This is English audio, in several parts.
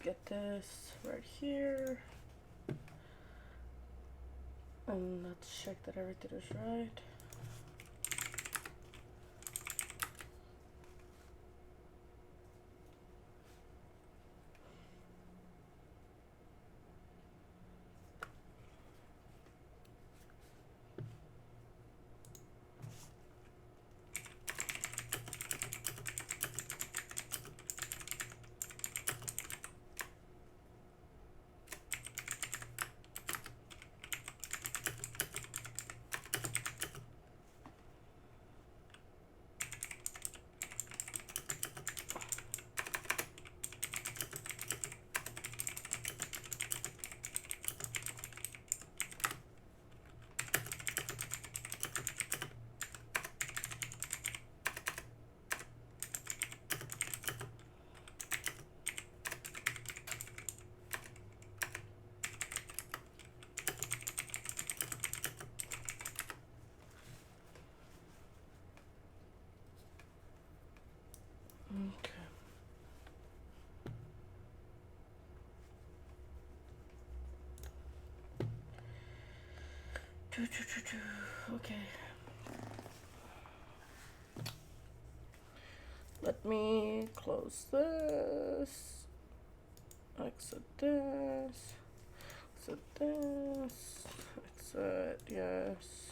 get this right here. And let's check that everything is right. Okay. Okay. Let me close this. Exit this. Exit this. Exit, yes.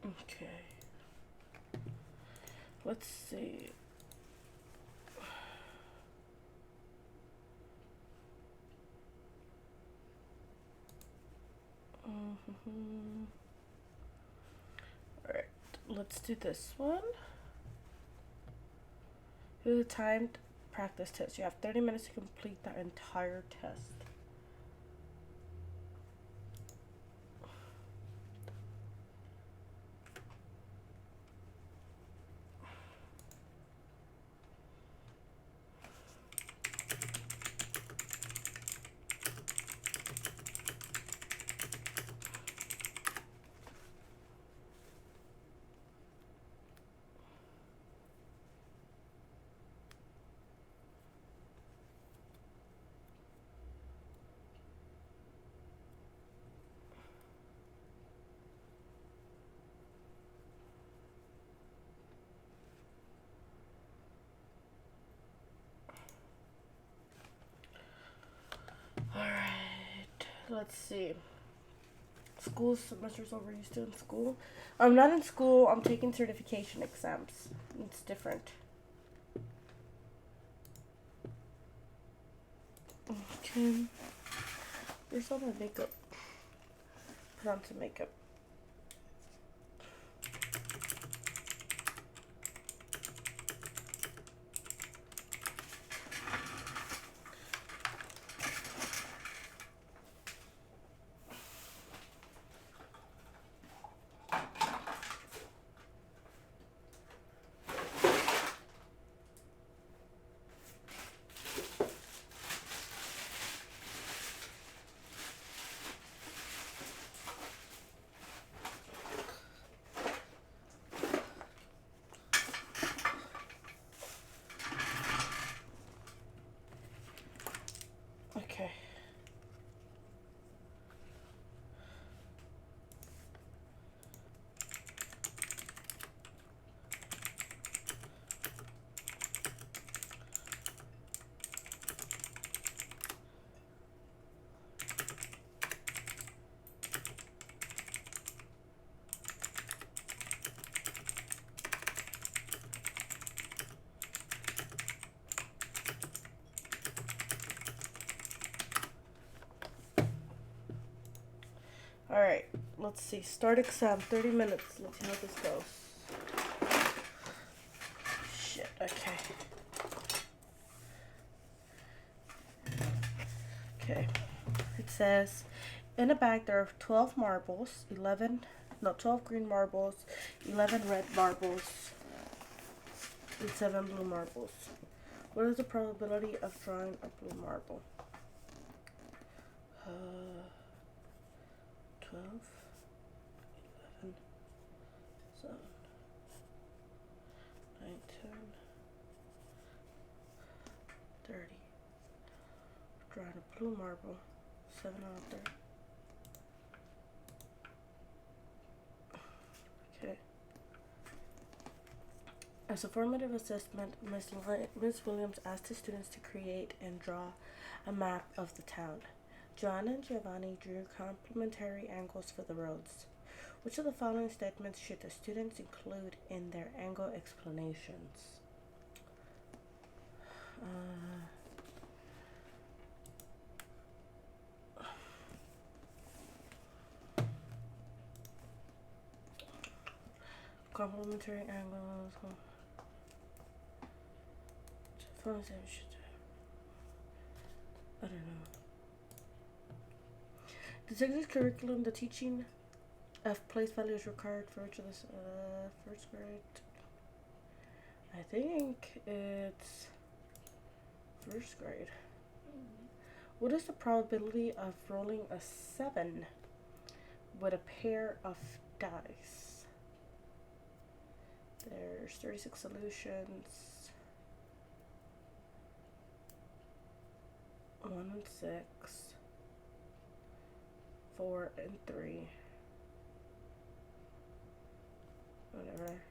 Okay. Let's see. Alright, let's do this one. Do the timed practice test. You have 30 minutes to complete that entire test. Alright, let's see. School semester's over. You still in school? I'm not in school. I'm taking certification exams. It's different. Okay. Where's all my makeup? Put on some makeup. Alright, let's see. Start exam, 30 minutes. Let's see how this goes. Shit, okay. Okay. It says, in a bag there are 12 marbles, 12 green marbles, 11 red marbles, and 7 blue marbles. What is the probability of drawing a blue marble? 12, 11, 7, 9, 10, 30. Drawing a blue marble, 7 out of 30. Okay. As a formative assessment, Ms. Williams asked the students to create and draw a map of the town. Joanna and Giovanni drew complementary angles for the roads. Which of the following statements should the students include in their angle explanations? Complementary angles. I don't know. The Texas curriculum, the teaching of place value is required for each of this first grade. I think it's first grade. What is the probability of rolling a 7 with a pair of dice? There's 36 solutions. 1 and 6. 4 and 3. Whatever.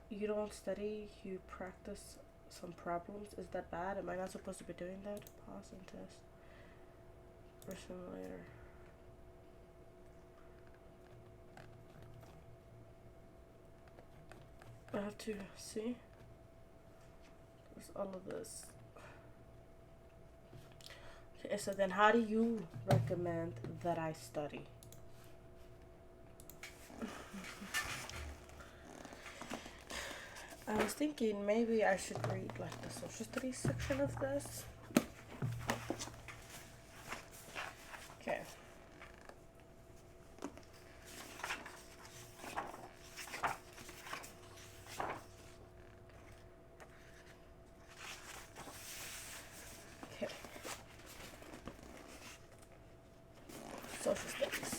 You don't study, you practice some problems. Is that bad? Am I not supposed to be doing that? Pause and test. Or simulator. I have to see. There's all of this. Okay, so then how do you recommend that I study? I was thinking maybe I should read like the social studies section of this. Okay. Okay. Social studies.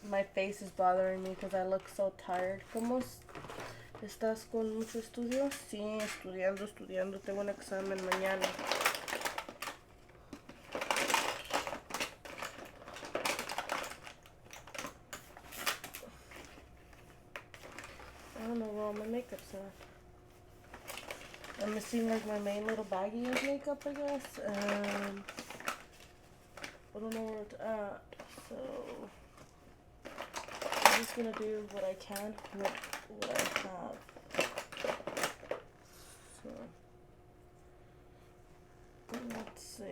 My face is bothering me because I look so tired. ¿Cómo estás con mucho estudio? Sí, estudiando. Tengo un examen mañana. I don't know where all my makeup's at. I'm missing like my main little baggie of makeup, I guess. I don't know where it's at. So I'm just gonna do what I can with what I have. So let's see.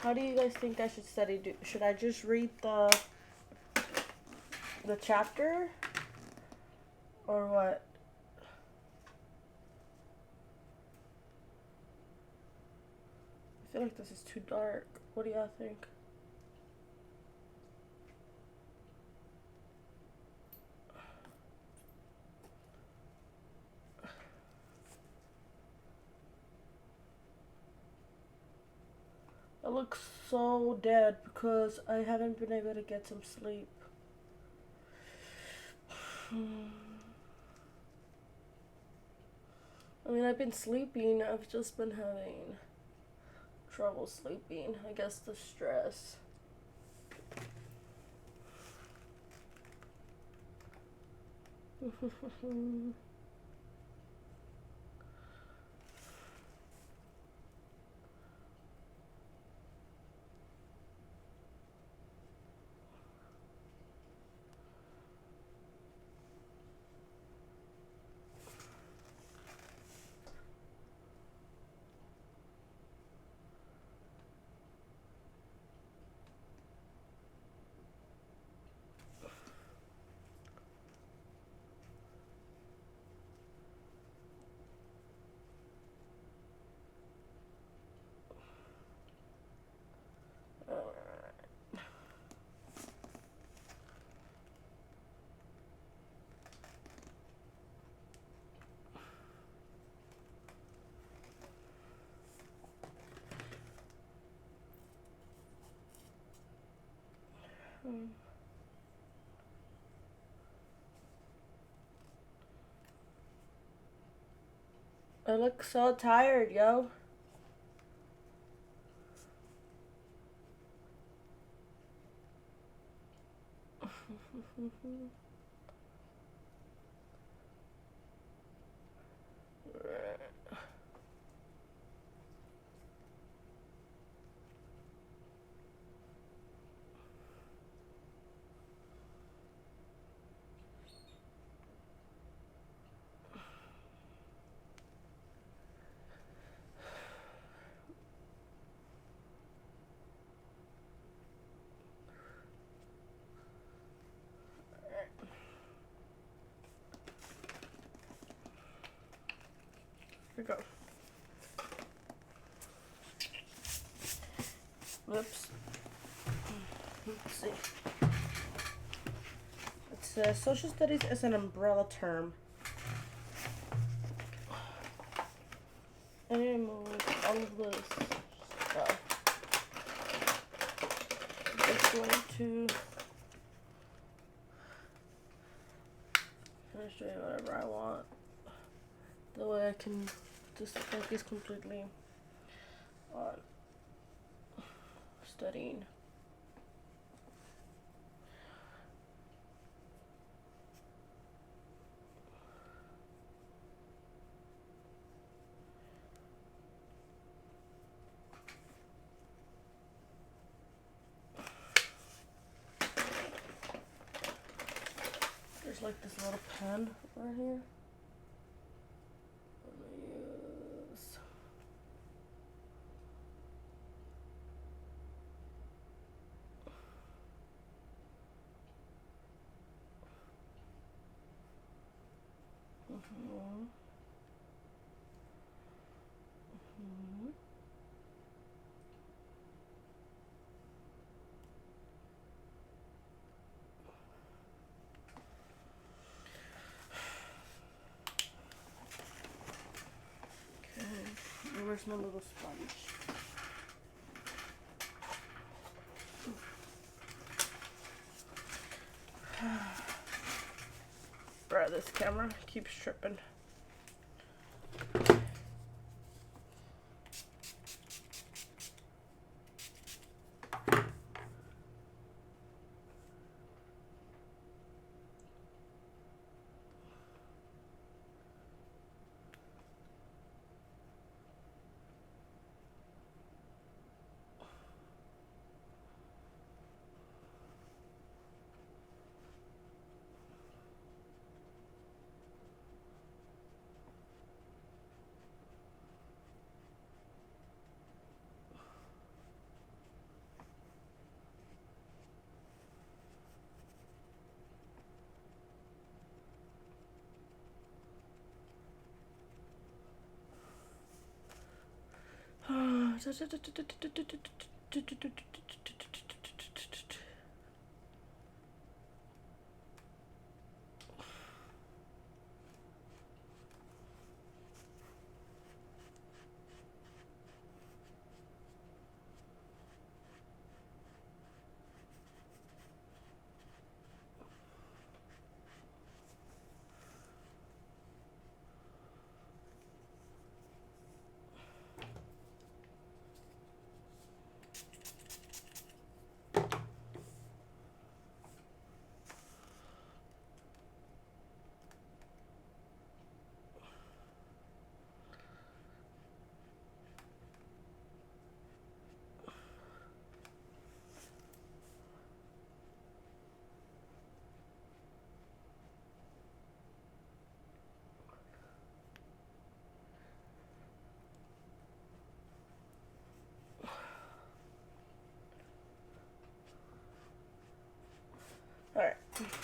How do you guys think I should study? Should I just read the chapter or what? I feel like this is too dark. What do y'all think? I look so dead because I haven't been able to get some sleep. I mean, I've been sleeping. I've just been having trouble sleeping. I guess the stress. I look so tired, yo. Here we go. Whoops. Let's see. It says social studies is an umbrella term. I need to move all of this stuff. I'm just going to finish doing whatever I want. That way I can just focus completely on studying. There's like this little pen right here. I'm gonna use. Where's my little sponge? Bruh, this camera keeps tripping.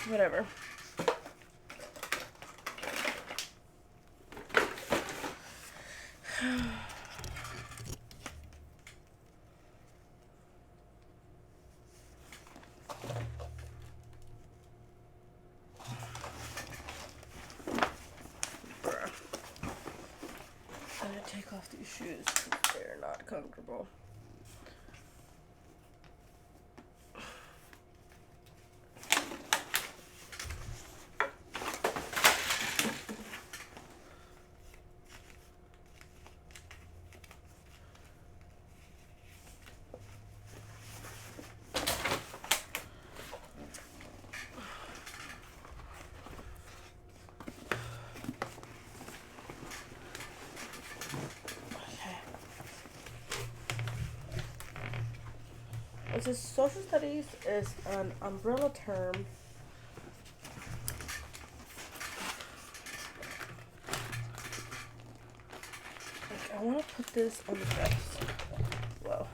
Whatever. I'm gonna take off these shoes because they're not comfortable. It says social studies is an umbrella term I want to put this on the desk. Whoa.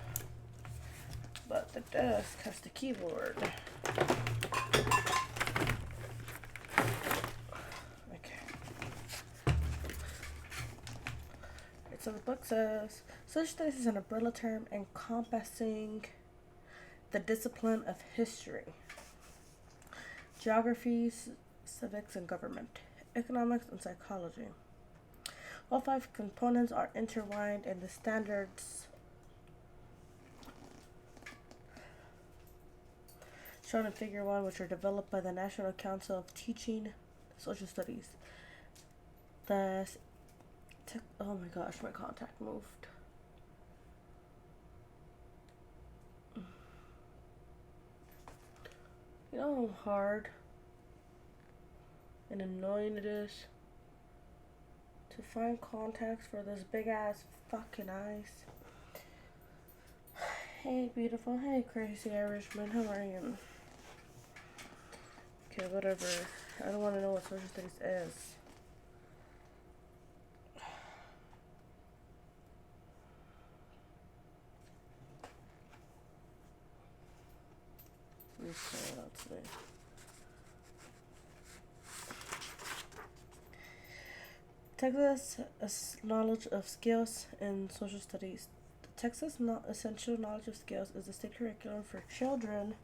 But the desk has the keyboard. Okay. So the book says, social studies is an umbrella term encompassing the discipline of history, geography, civics and government, economics and psychology. All 5 components are intertwined in the standards shown in Figure 1, which are developed by the National Council of Teaching Social Studies. Oh my gosh, my contact moved. You know how hard and annoying it is to find contacts for this big ass fucking eyes. Hey beautiful, hey crazy Irishman, how are you? Okay, whatever. I don't want to know what social studies is. Let me try it out today. Texas knowledge of skills in social studies. The Texas essential knowledge of skills is the state curriculum for children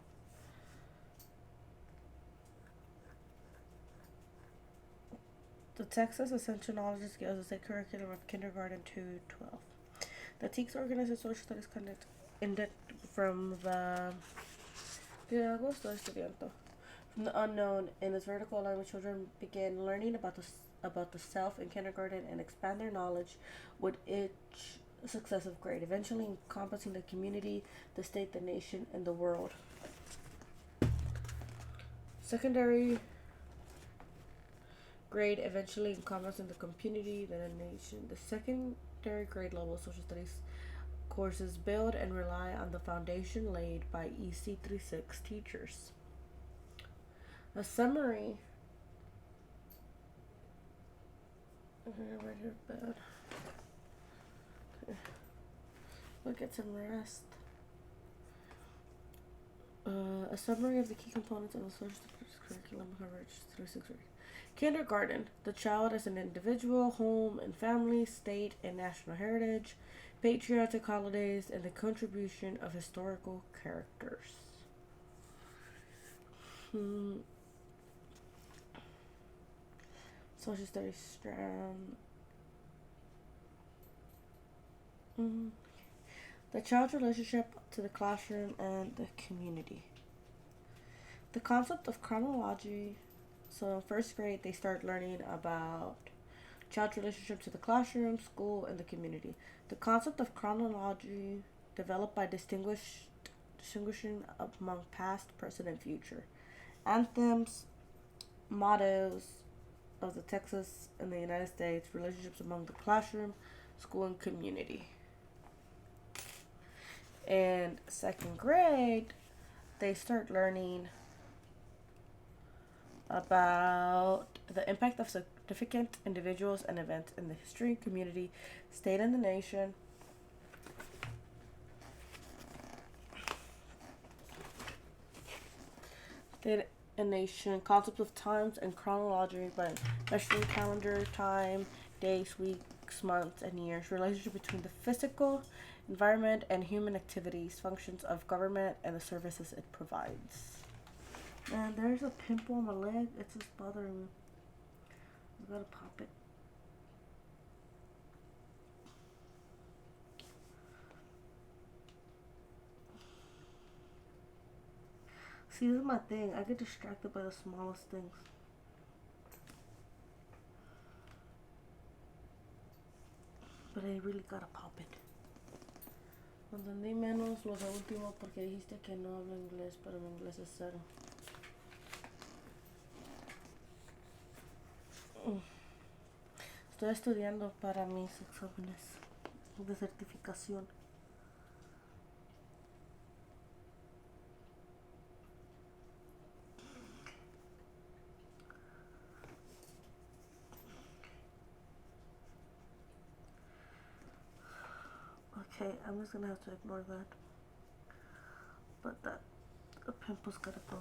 The Texas Essential Knowledge of Skills is a curriculum of kindergarten to 12. The TEKS organizes social studies conduct from the from the unknown. In this vertical line, children begin learning about the self in kindergarten and expand their knowledge with each successive grade, eventually encompassing the community, the state, the nation, and the world. Secondary grade eventually encompassing the community, the nation. The secondary grade level social studies courses build and rely on the foundation laid by EC36 teachers. A summary. Right here, bad. Okay. We'll get some rest. A summary of the key components of the social studies curriculum coverage 36 grade. Kindergarten, the child as an individual, home and family, state and national heritage, patriotic holidays, and the contribution of historical characters. Social studies strand. The child's relationship to the classroom and the community. The concept of chronology. So in first grade, they start learning about child's relationship to the classroom, school, and the community. The concept of chronology developed by distinguishing among past, present, and future. Anthems, mottos of the Texas and the United States, relationships among the classroom, school, and community. In second grade, they start learning about the impact of significant individuals and events in the history, community, state, and the nation. a nation, concepts of times and chronology by measuring calendar, time, days, weeks, months, and years, relationship between the physical environment and human activities, functions of government, and the services it provides. And there's a pimple on my leg. It's just bothering me. I gotta pop it. See, this is my thing. I get distracted by the smallest things. But I really gotta pop it. No entendí menos lo de último porque dijiste que no hablo inglés, pero mi inglés es cero. Estoy estudiando para mis exámenes de certificación. Okay, I'm just gonna have to ignore that. But the pimple's gotta go.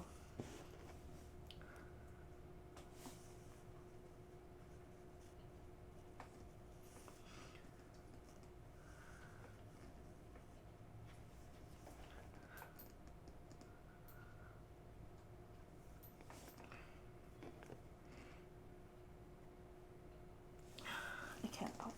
I can't pop it.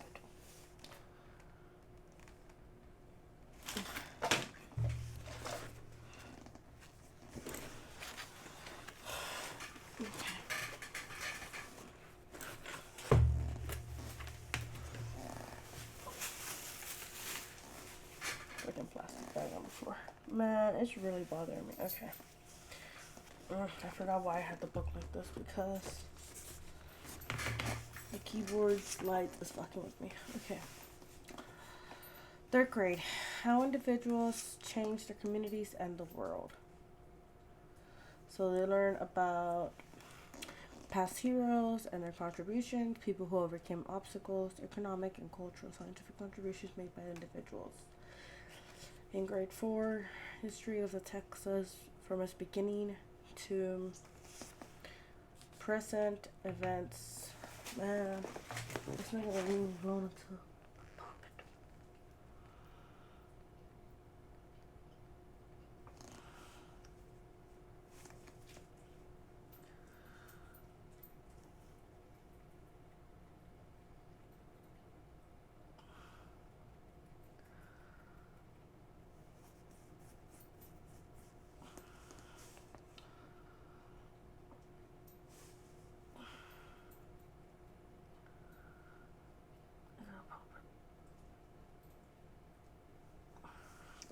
Freaking plastic bag on the floor. Man, it's really bothering me. Okay. I forgot why I had the book like this because the keyboard light is fucking with me. Okay. 3rd grade. How individuals change their communities and the world. So they learn about past heroes and their contributions, people who overcame obstacles, economic and cultural scientific contributions made by individuals. In grade 4, history of the Texas from its beginning to present events. Man, it's not gonna leave me alone until pop it.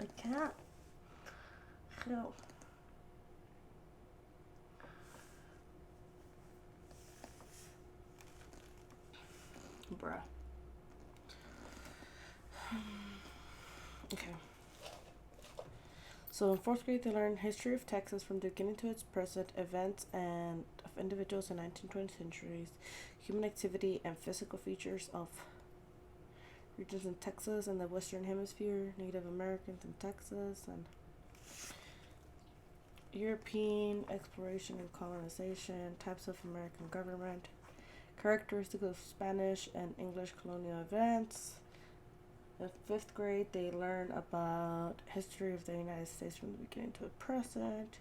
I can't. Hell. Bruh. Okay. So in 4th grade, they learn history of Texas from the beginning to its present, events and of individuals in 19th, 20th centuries, human activity and physical features of regions in Texas and the Western Hemisphere, Native Americans in Texas, and European exploration and colonization, types of American government, characteristics of Spanish and English colonial events. In 5th grade, they learn about history of the United States from the beginning to the present.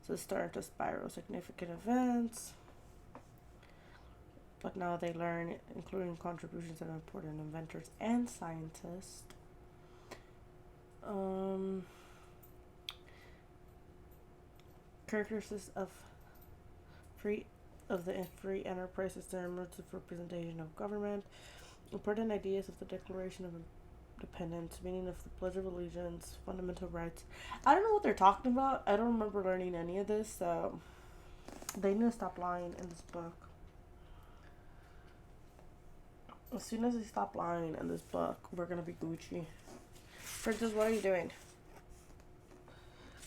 So start to spiral significant events. But now they learn, including contributions of important inventors and scientists. Characteristics of free enterprise system, modes of representation of government, important ideas of the Declaration of Independence, meaning of the Pledge of Allegiance, fundamental rights. I don't know what they're talking about. I don't remember learning any of this, so they need to stop lying in this book. As soon as they stop lying in this book, we're gonna be Gucci. Princess, what are you doing?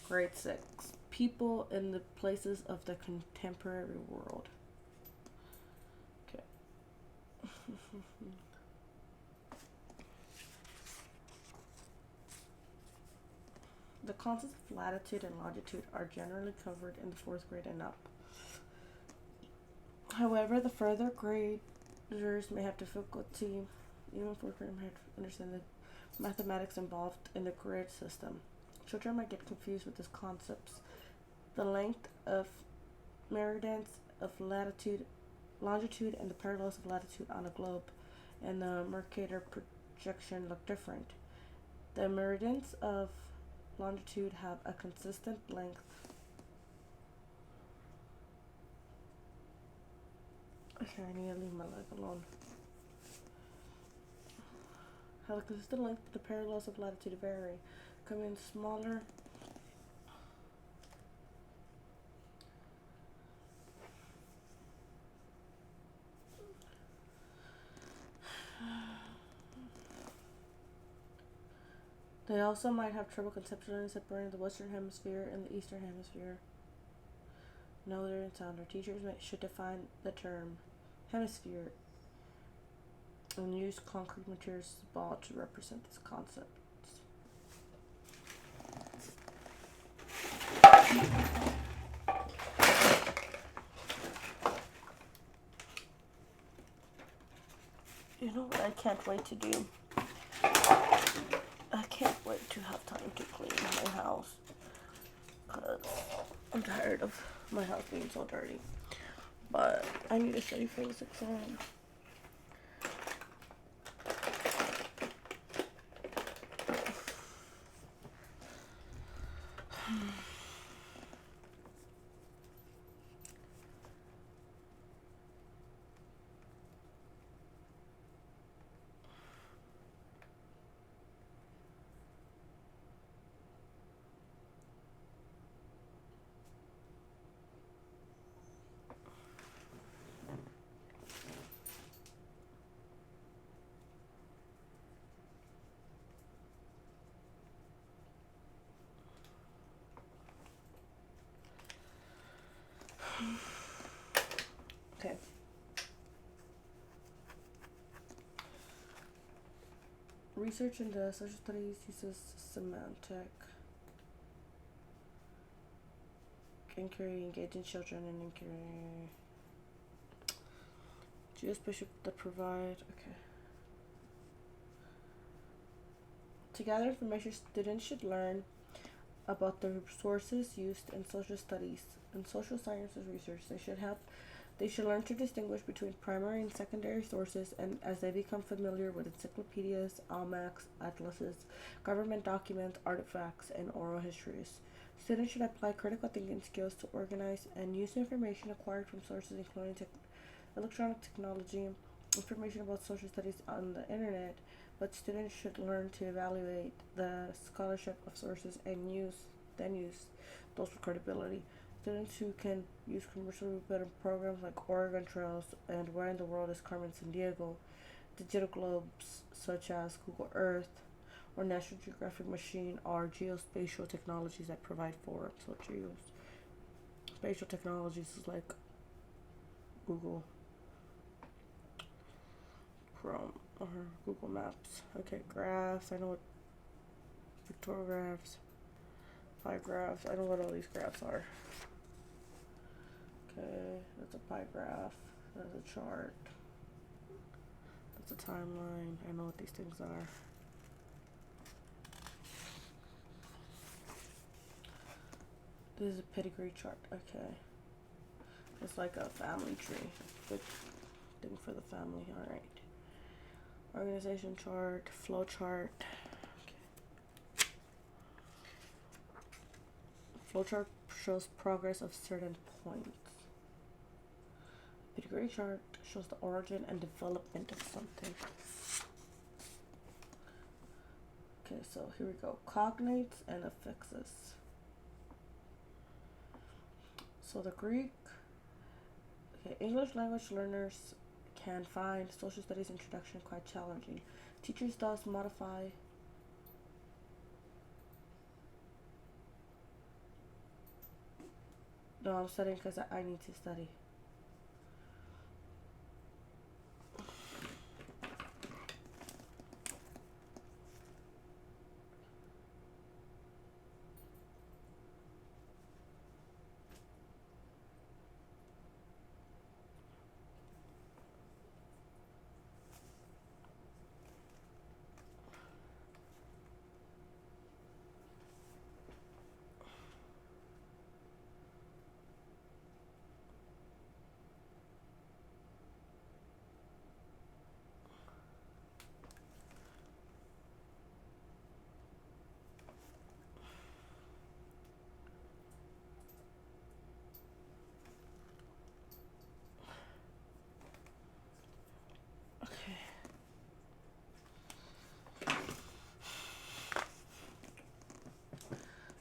Grade 6. People in the places of the contemporary world. Okay. The concepts of latitude and longitude are generally covered in the 4th grade and up. However, the further graders may have difficulty, even 4th grade, may have to understand the mathematics involved in the grid system. Children might get confused with these concepts. The length of meridians of latitude, longitude, and the parallels of latitude on a globe and the Mercator projection look different. The meridians of longitude have a consistent length. Okay, I need to leave my leg alone. Have a consistent length, the parallels of latitude vary, coming in smaller. They also might have trouble conceptualizing separating the Western Hemisphere and the Eastern Hemisphere. Northern and Southern teachers should define the term hemisphere and use concrete materials ball to represent this concept. You know what I can't wait to do? I can't wait to have time to clean my house because I'm tired of my house being so dirty. But I need to study for this exam. Okay. Research into social studies uses semantic inquiry, engaging children in inquiry. Geospatial that provide, okay. To gather information, students should learn about the sources used in social studies and social sciences research. They should learn to distinguish between primary and secondary sources, and as they become familiar with encyclopedias, almanacs, atlases, government documents, artifacts, and oral histories. Students should apply critical thinking skills to organize and use information acquired from sources including electronic technology, information about social studies on the internet, but students should learn to evaluate the scholarship of sources and use those for credibility. Students who can use commercially better programs like Oregon Trails and Where in the World is Carmen Sandiego, digital globes such as Google Earth or National Geographic Machine are geospatial technologies that provide forums. So geospatial technologies is like Google Chrome or Google Maps. Okay, graphs. I know what pictographs, pie graphs. I know what all these graphs are. Okay, that's a pie graph. That's a chart. That's a timeline. I know what these things are. This is a pedigree chart. Okay. It's like a family tree. Good thing for the family. Alright. Organization chart. Flow chart. Okay. Flow chart shows progress of certain points. Pedigree chart shows the origin and development of something. Okay, so here we go. Cognates and affixes. So the Greek, okay, English language learners can find social studies introduction quite challenging. Teachers thus modify No, I'm studying because I need to study.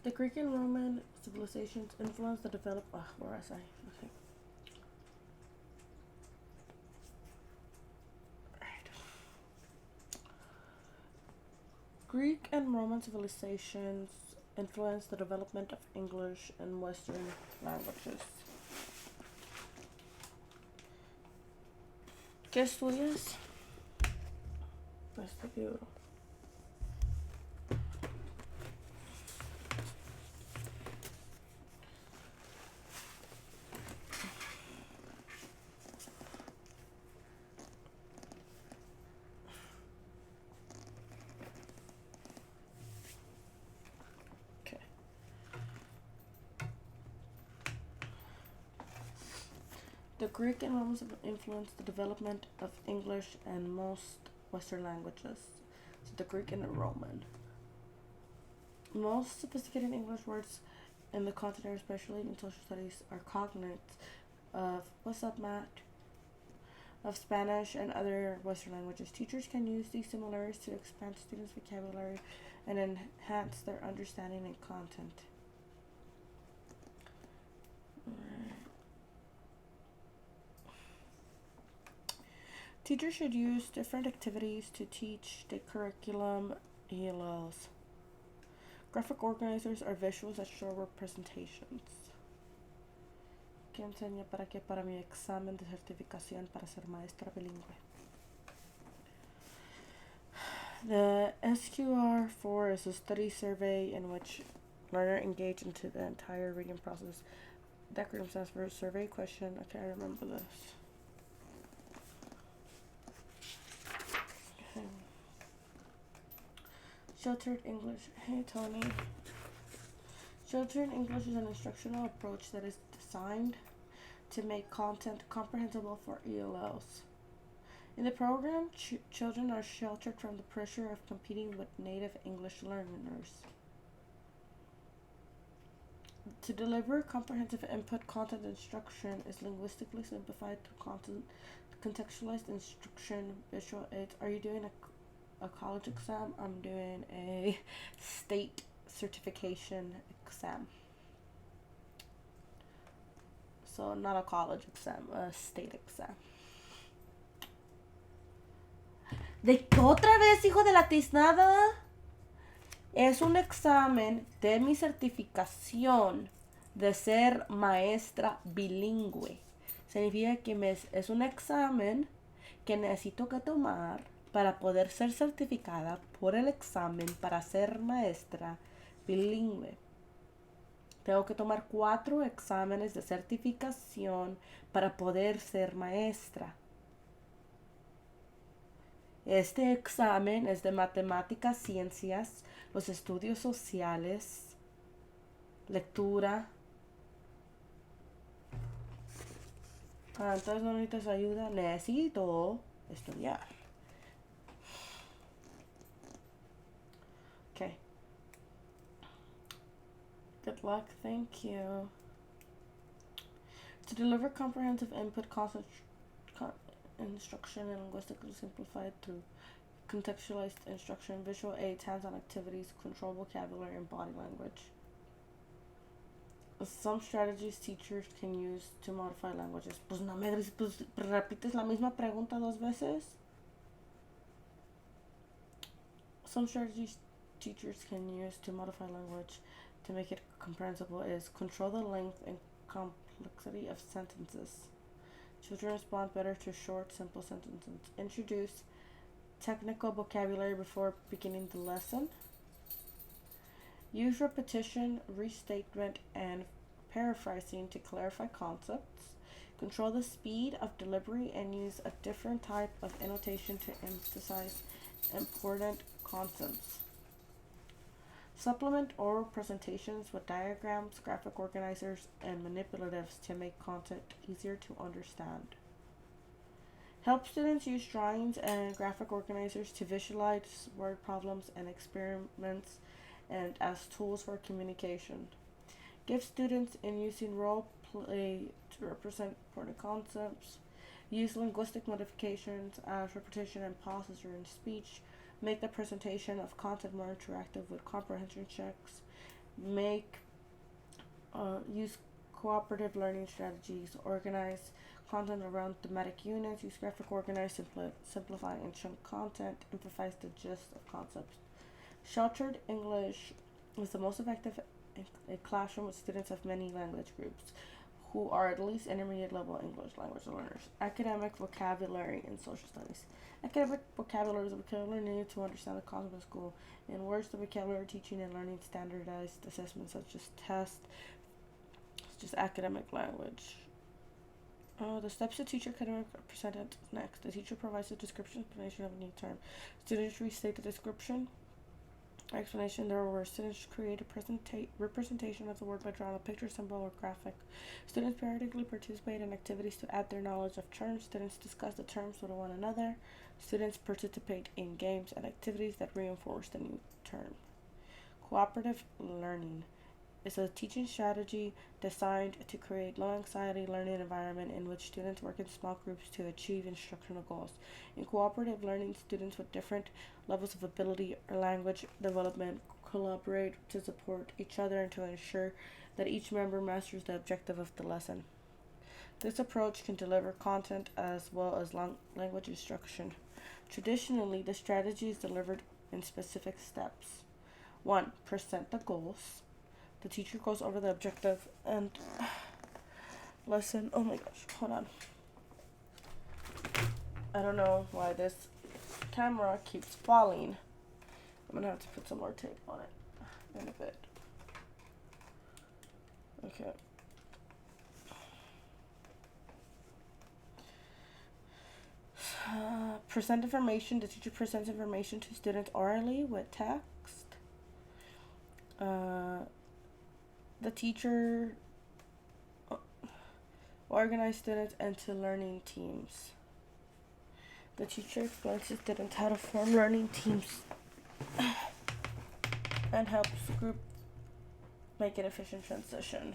The Greek and Roman civilizations influenced the development. Where was I? Okay. Right. Greek and Roman civilizations influenced the development of English and Western languages. ¿Qué estudias? Este libro. The Greek and Romans influenced the development of English and most Western languages. So the Greek and the Roman. Most sophisticated English words in the continent, especially in social studies, are cognates of "What's up, Matt?" of Spanish and other Western languages. Teachers can use these similarities to expand students' vocabulary and enhance their understanding and content. Teachers should use different activities to teach the curriculum ELLs. Graphic organizers are visuals that show representations. ¿Qué enseña para qué? Para mi examen de certificación para ser maestra bilingüe. The SQR4 is a study survey in which learner engage into the entire reading process. The acronym stands for survey question. Okay, I remember this. Sheltered English. Hey, Tony. Sheltered English is an instructional approach that is designed to make content comprehensible for ELLs. In the program, children are sheltered from the pressure of competing with native English learners. To deliver comprehensive input, content instruction is linguistically simplified through content, contextualized instruction, visual aids. Are you doing a college exam? I'm doing a state certification exam. So not a college exam, a state exam. ¿De qué otra vez, hijo de la tiznada? Es un examen de mi certificación de ser maestra bilingüe. Significa que es un examen que necesito que tomar para poder ser certificada por el examen para ser maestra bilingüe. Tengo que tomar 4 exámenes de certificación para poder ser maestra. Este examen es de matemáticas, ciencias, los estudios sociales, lectura. Entonces no necesitas ayuda, necesito estudiar. Okay. Good luck, thank you. To deliver comprehensive input, instruction and linguistically simplified through contextualized instruction, visual aids, hands-on activities, control vocabulary, and body language. Some strategies teachers can use to modify languages. Pues no me pues repites la misma pregunta 2 veces. Some strategies teachers can use to modify language to make it comprehensible is control the length and complexity of sentences. Children respond better to short, simple sentences. Introduce technical vocabulary before beginning the lesson. Use repetition, restatement, and paraphrasing to clarify concepts. Control the speed of delivery and use a different type of annotation to emphasize important concepts. Supplement oral presentations with diagrams, graphic organizers, and manipulatives to make content easier to understand. Help students use drawings and graphic organizers to visualize word problems and experiments and as tools for communication. Give students in using role play to represent important concepts. Use linguistic modifications as repetition and pauses during speech. Make the presentation of content more interactive with comprehension checks. make use cooperative learning strategies, organize content around thematic units, use graphic organize, simplify and chunk content, emphasize the gist of concepts. Sheltered English is the most effective in a classroom with students of many language groups who are at least intermediate level English language learners. Academic vocabulary and social studies. Academic vocabulary is a vocabulary needed to understand the concept of school. In words, the vocabulary teaching and learning standardized assessments such as tests, such as academic language. The steps the teacher can present next. The teacher provides a description explanation of a new term. Students restate the description explanation. There were students create a representation of the word by drawing a picture, symbol, or graphic. Students periodically participate in activities to add their knowledge of terms. Students discuss the terms with one another. Students participate in games and activities that reinforce the new term. Cooperative learning is a teaching strategy designed to create low anxiety learning environment in which students work in small groups to achieve instructional goals. In cooperative learning, students with different levels of ability or language development collaborate to support each other and to ensure that each member masters the objective of the lesson. This approach can deliver content as well as language instruction. Traditionally, the strategy is delivered in specific steps. 1. Present the goals. The teacher goes over the objective and lesson. Oh my gosh, hold on. I don't know why this camera keeps falling. I'm gonna have to put some more tape on it in a bit. Okay. Present information. The teacher presents information to students orally with text. The teacher organizes students into learning teams. The teacher explains to students how to form learning teams and helps the group make an efficient transition.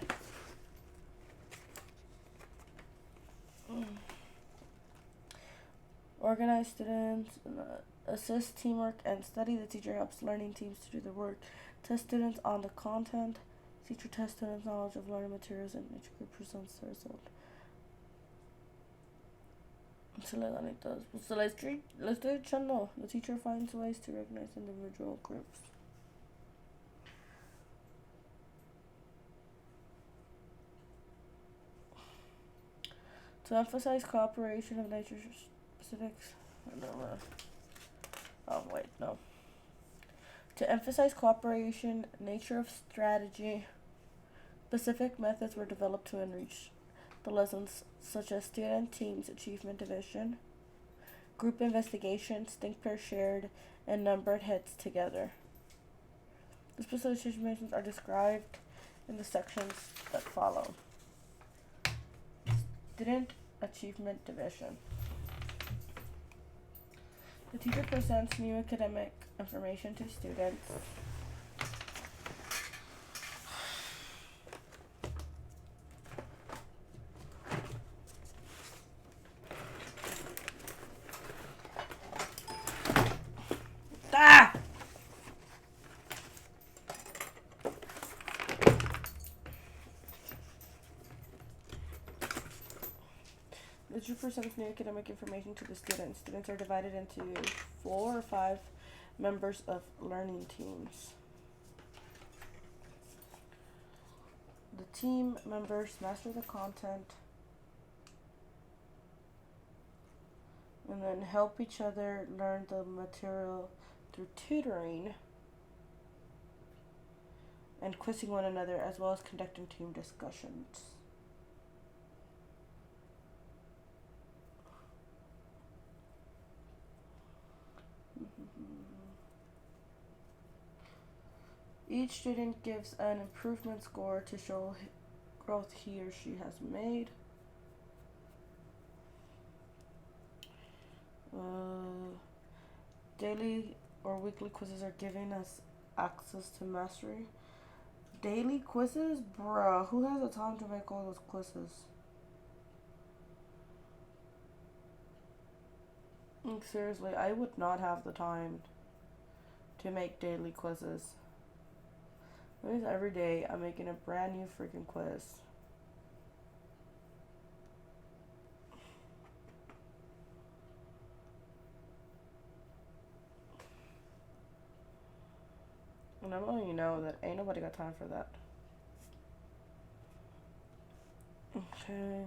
Organize students, assist teamwork and study. The teacher helps learning teams to do the work. Test students on the content. Teacher tests students' knowledge of learning materials and each group presents the result. The teacher finds ways to recognize individual groups. To emphasize cooperation of nature specifics. To emphasize cooperation, nature of strategy, specific methods were developed to enrich the lessons, such as student teams achievement division, group investigations, think pair shared, and numbered heads together. The specific situations are described in the sections that follow. Student achievement division. The teacher presents new academic information to students. The teacher presents new academic information to the students. Students are divided into 4 or 5 members of learning teams. The team members master the content and then help each other learn the material through tutoring and quizzing one another, as well as conducting team discussions. Each student gives an improvement score to show growth he or she has made. Daily or weekly quizzes are given as access to mastery. Daily quizzes? Bruh, who has the time to make all those quizzes? Seriously, I would not have the time to make daily quizzes. That means every day I'm making a brand new freaking quiz. And I'm letting you know that ain't nobody got time for that. Okay.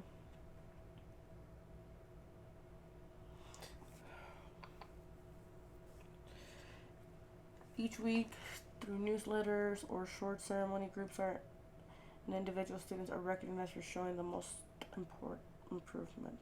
Each week, through newsletters or short ceremony, groups and individual students are recognized for showing the most important improvement.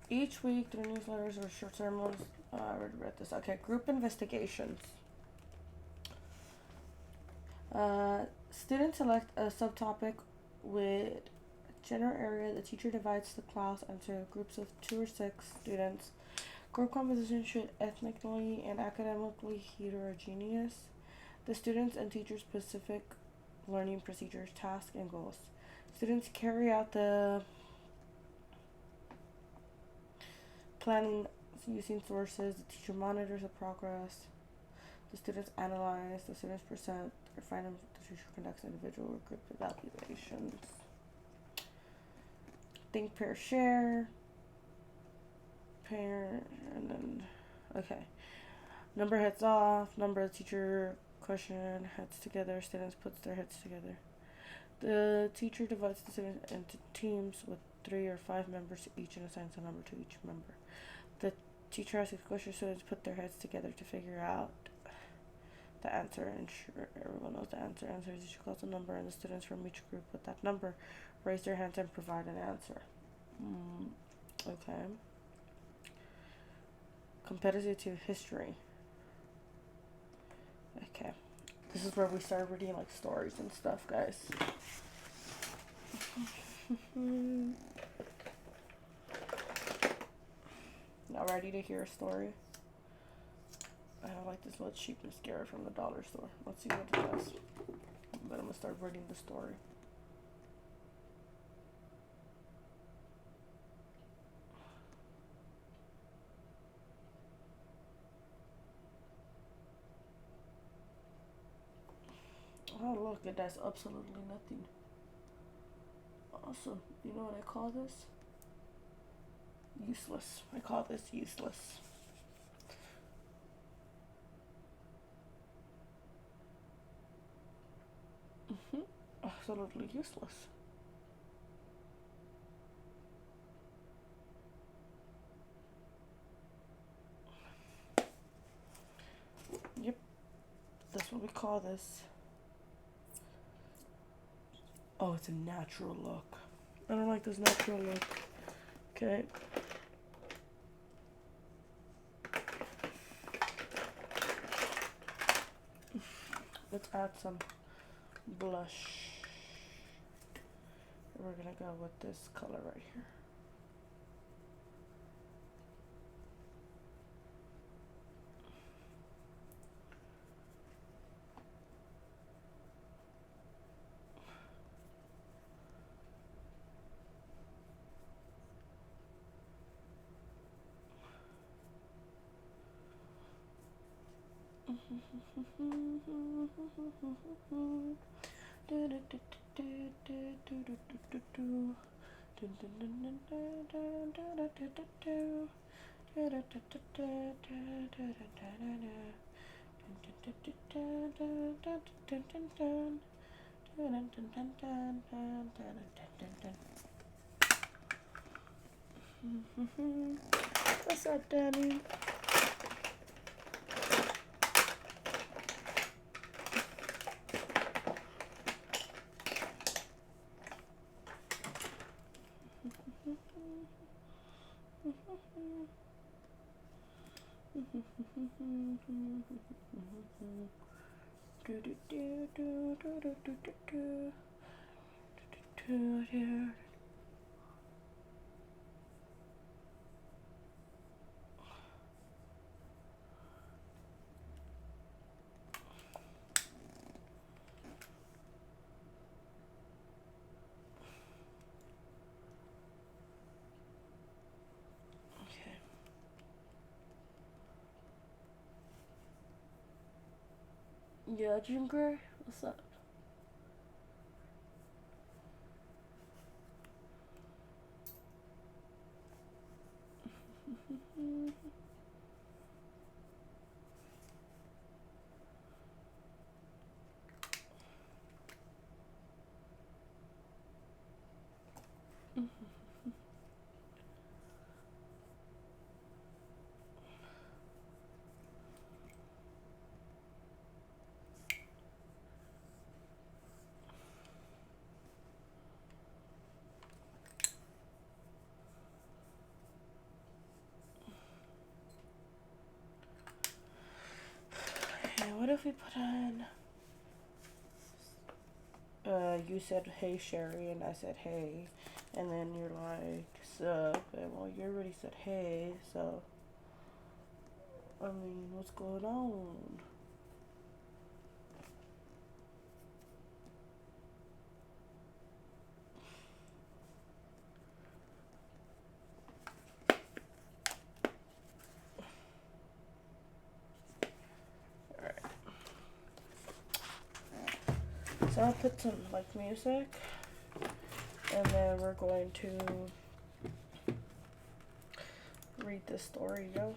Each week, through newsletters or short ceremonies, I already read this. Okay, group investigations. Students select a subtopic with general area. The teacher divides the class into groups of 2 or 6 students. Group composition should ethnically and academically heterogeneous. The students and teachers' specific learning procedures, tasks, and goals. Students carry out the planning using sources. The teacher monitors the progress. The students analyze. The students present their findings. The teacher conducts individual or group evaluations. Think, pair, share. Pair, and then, okay. Number heads off. Number the teacher question. Heads together. Students puts their heads together. The teacher divides the students into teams with 3 or 5 members each and assigns a number to each member. The teacher asks questions. Students put their heads together to figure out the answer and ensure everyone knows the answer. The teacher calls a number, and the students from each group with that number raise their hands and provide an answer. Okay. Competitive history. Okay. This is where we start reading like stories and stuff, guys. Now ready to hear a story? I have like this little cheap mascara from the dollar store. Let's see what it does. But I'm gonna start reading the story. Oh look, it does absolutely nothing. Awesome. You know what I call this? Useless. I call this useless. Absolutely useless. Yep. That's what we call this. Oh, it's a natural look. I don't like this natural look. Okay. Let's add some blush. We're gonna go with this color right here. What's up, Danny? Yeah, June Gray, what's up? What if we put on, you said, hey, Sherry, and I said, hey, and then you're like, sup, and well, you already said, hey, so, I mean, what's going on? So I'll put some, like, music, and then we're going to read this story, yo.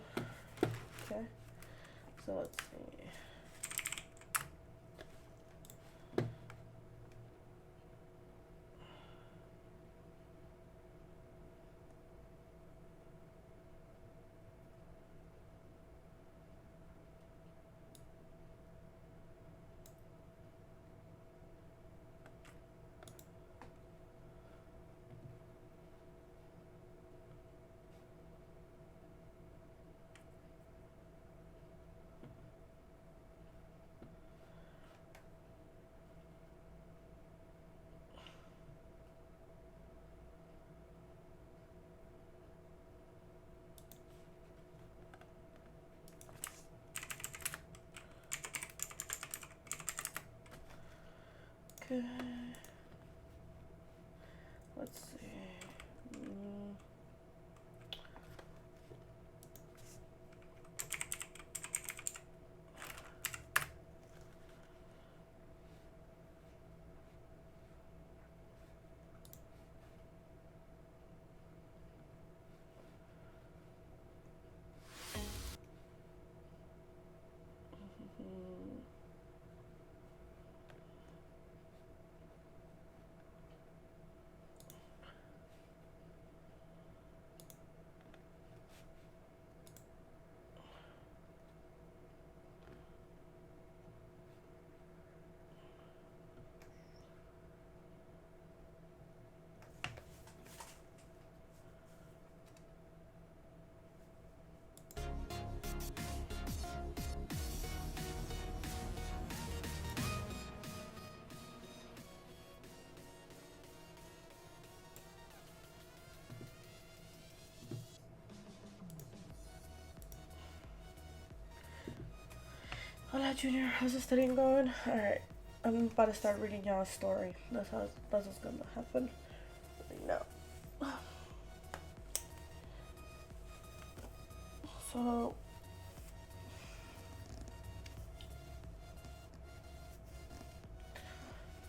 Okay? So let's see. Okay. Let's see. Hola, Junior. How's the studying going? Alright. I'm about to start reading y'all a story. That's what's gonna happen right now. So,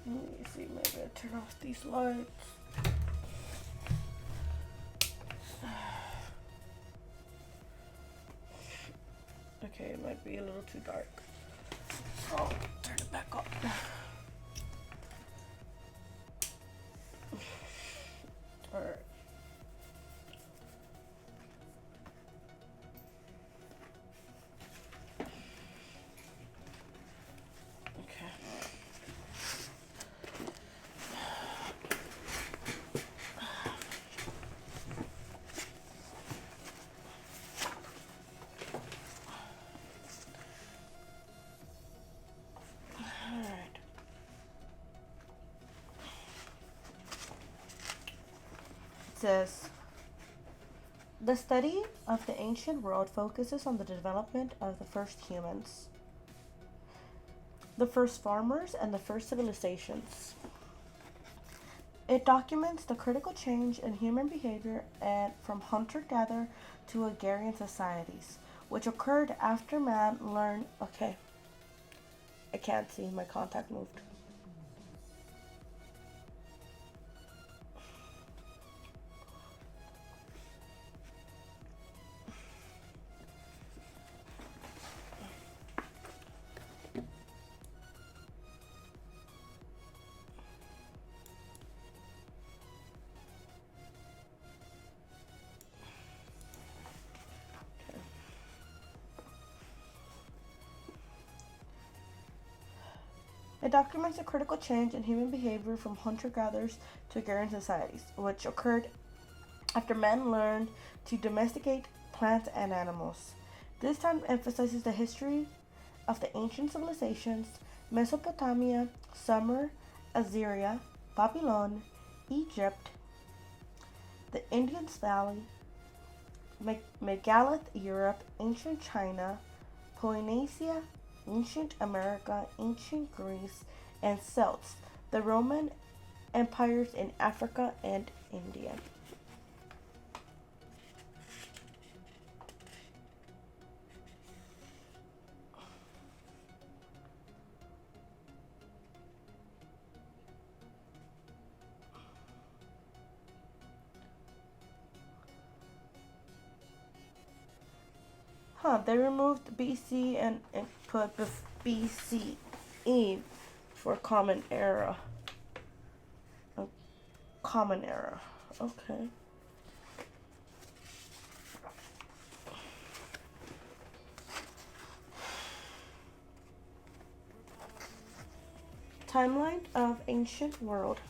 let me see. Maybe I turn off these lights. Okay, it might be a little too dark. I'll turn it back on. Alright. says, the study of the ancient world focuses on the development of the first humans, the first farmers, and the first civilizations. It documents the critical change in human behavior from hunter-gatherer to agrarian societies, which occurred after man learned... Okay, I can't see, my contact moved. It documents a critical change in human behavior from hunter-gatherers to agrarian societies, which occurred after men learned to domesticate plants and animals. This time emphasizes the history of the ancient civilizations: Mesopotamia, Sumer, Assyria, Babylon, Egypt, the Indus Valley, Megalithic Europe, ancient China, Polynesia, ancient America, ancient Greece, and Celts, the Roman empires in Africa and India. They removed BC and put BCE for Common Era. Common Era. Okay. Timeline of ancient world.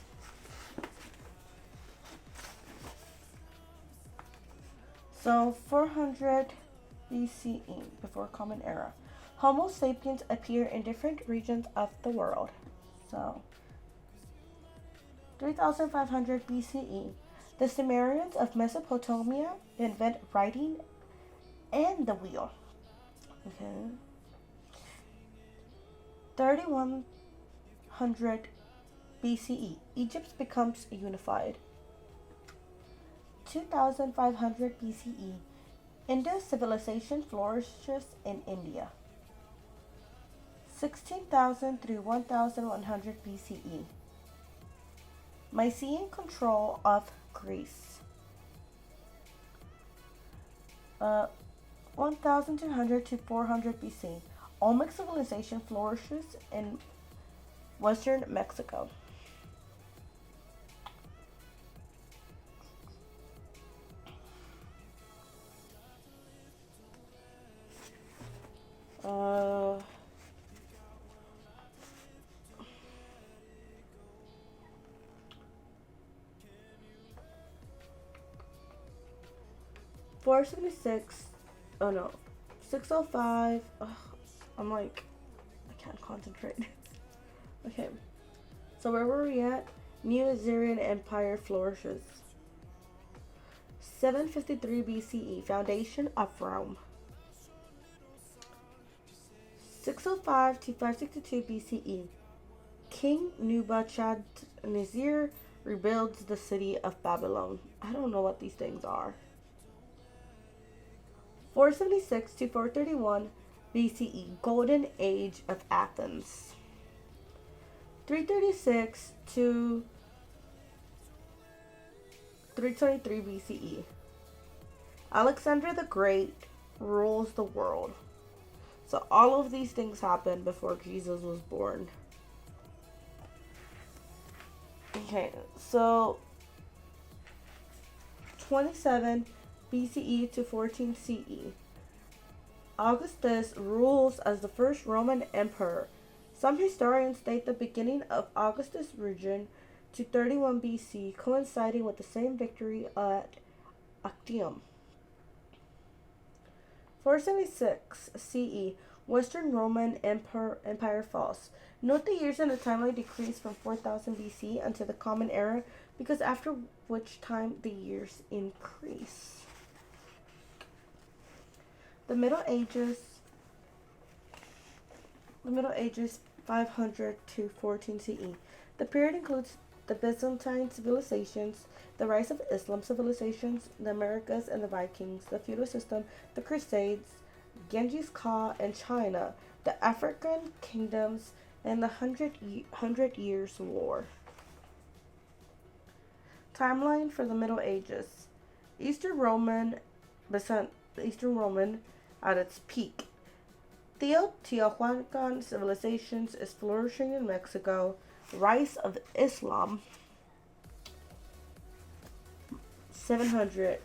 So 400 BCE, before Common Era. Homo sapiens appear in different regions of the world. So 3500 BCE, the Sumerians of Mesopotamia invent writing and the wheel. Okay. 3100 BCE, Egypt becomes unified. 2500 BCE, Indus civilization flourishes in India. 16,000 through 1100 BCE, Mycenaean control of Greece. 1200 to 400 BC, Olmec civilization flourishes in western Mexico. Uh, 476. Oh no, 605. I'm like, I can't concentrate. Okay, so where were we at? New Assyrian Empire flourishes. 753 BCE, foundation of Rome. 605 to 562 BCE, King Nebuchadnezzar rebuilds the city of Babylon. I don't know what these things are. 476 to 431 BCE, Golden Age of Athens. 336 to 323 BCE, Alexander the Great rules the world. So all of these things happened before Jesus was born. Okay, so 27 BCE to 14 CE, Augustus rules as the first Roman emperor. Some historians date the beginning of Augustus' region to 31 BC, coinciding with the same victory at Actium. 476 CE, Western Roman Empire falls. Note the years in the timeline decrease from 4000 BC until the Common Era, because after which time the years increase. The Middle Ages 500 to 14 CE. The period includes the Byzantine civilizations, the rise of Islam civilizations, the Americas and the Vikings, the feudal system, the Crusades, Genghis Khan and China, the African kingdoms, and the Hundred Years' War. Timeline for the Middle Ages. Eastern Roman at its peak. Teotihuacan civilizations is flourishing in Mexico. Rise of Islam. 700.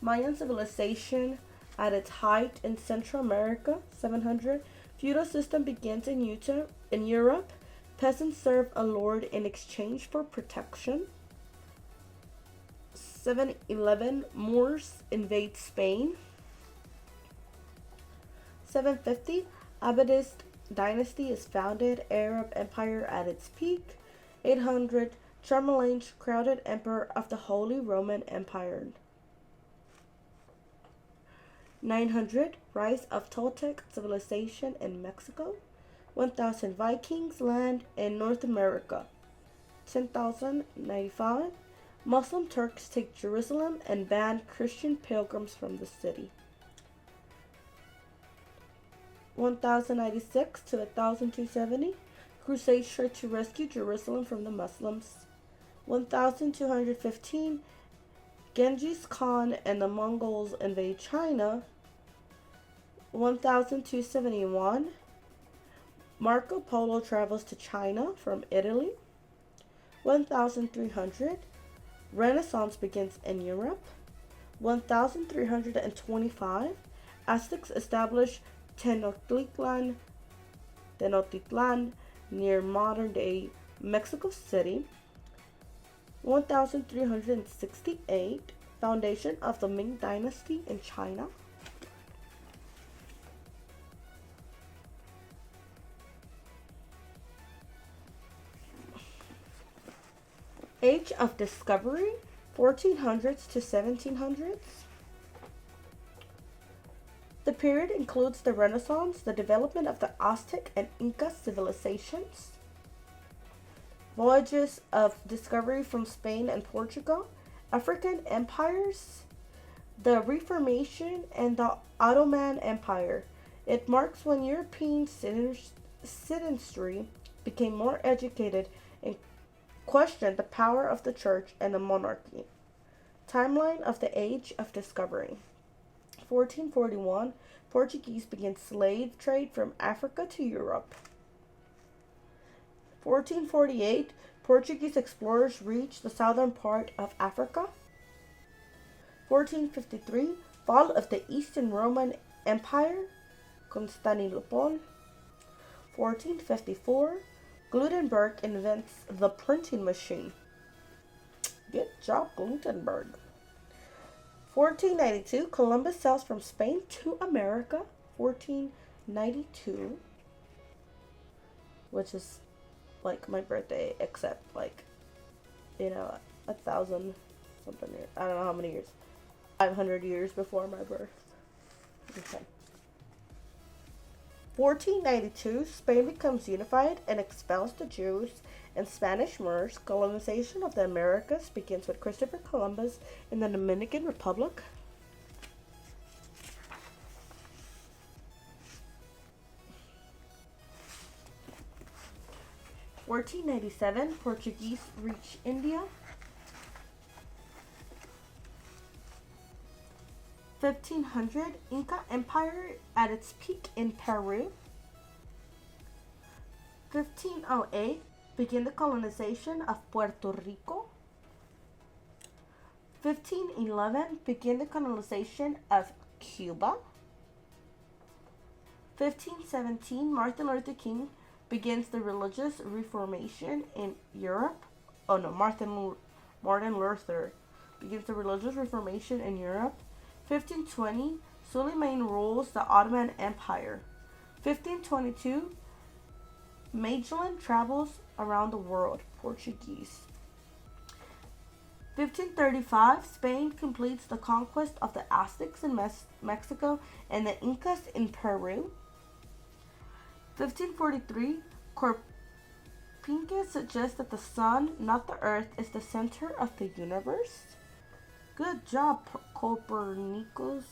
Mayan civilization at its height in Central America. 700. Feudal system begins in Europe. Peasants serve a lord in exchange for protection. 711. Moors invade Spain. 750. Abbaside dynasty is founded. Arab Empire at its peak. 800. Charlemagne, crowned emperor of the Holy Roman Empire. 900. Rise of Toltec civilization in Mexico. 1000. Vikings land in North America. 10,095. Muslim Turks take Jerusalem and ban Christian pilgrims from the city. 1096 to 1270. Crusades try to rescue Jerusalem from the Muslims. 1215. Genghis Khan and the Mongols invade China. 1271. Marco Polo travels to China from Italy. 1300. Renaissance begins in Europe. 1325. Aztecs establish Tenochtitlan near modern-day Mexico City. 1368. Foundation of the Ming Dynasty in China. Age of Discovery, 1400s to 1700s. The period includes the Renaissance, the development of the Aztec and Inca civilizations, voyages of discovery from Spain and Portugal, African empires, the Reformation, and the Ottoman Empire. It marks when European citizenry became more educated and questioned the power of the church and the monarchy. Timeline of the Age of Discovery. 1441, Portuguese begin slave trade from Africa to Europe. 1448, Portuguese explorers reach the southern part of Africa. 1453, fall of the Eastern Roman Empire, Constantinople. 1454, Gutenberg invents the printing machine. Good job, Gutenberg. 1492, Columbus sails from Spain to America. 1492, which is like my birthday, except like, 1,000 something years. I don't know how many years. 500 years before my birth. Okay. 1492, Spain becomes unified and expels the Jews and Spanish Moors. Colonization of the Americas begins with Christopher Columbus in the Dominican Republic. 1497, Portuguese reach India. 1500, Inca Empire at its peak in Peru. 1508, begin the colonization of Puerto Rico. 1511, begin the colonization of Cuba. 1517, Martin Luther King begins the religious reformation in Europe. Martin Luther begins the religious reformation in Europe. 1520, Suleiman rules the Ottoman Empire. 1522, Magellan travels around the world. Portuguese. 1535, Spain completes the conquest of the Aztecs in Mexico and the Incas in Peru. 1543, Copernicus suggests that the sun, not the earth, is the center of the universe. Good job, Copernicus.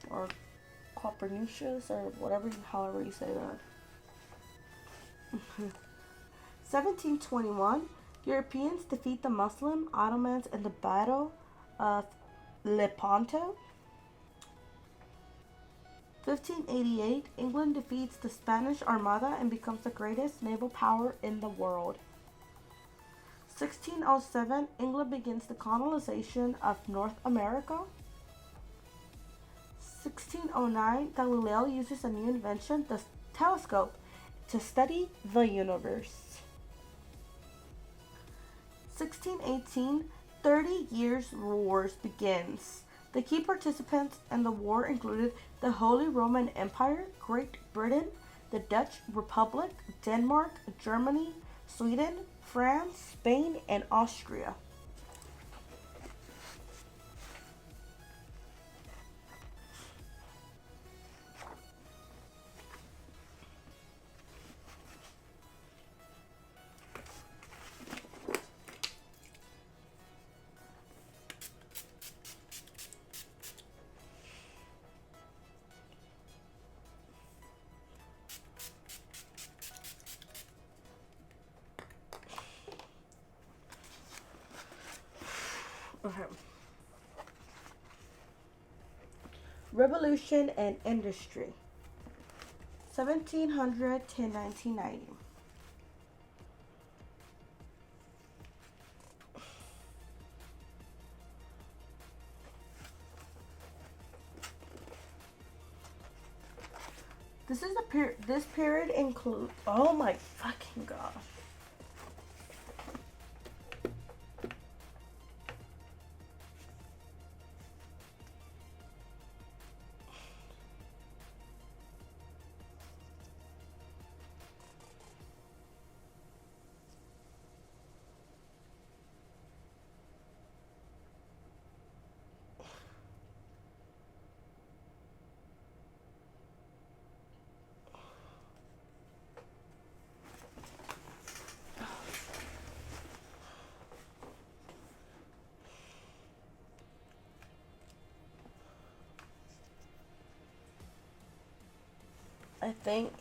Or Copernicus, or whatever, however you say that. 1721, Europeans defeat the Muslim Ottomans in the Battle of Lepanto. 1588, England defeats the Spanish Armada and becomes the greatest naval power in the world. 1607, England begins the colonization of North America. 1609, Galileo uses a new invention, the telescope, to study the universe. 1618, 30 Years' Wars begins. The key participants in the war included the Holy Roman Empire, Great Britain, the Dutch Republic, Denmark, Germany, Sweden, France, Spain, and Austria. Okay. Revolution and Industry, 1700 to 1990. This period includes, oh my fucking gosh. I think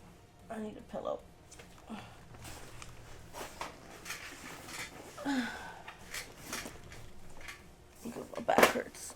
I need a pillow. My back hurts.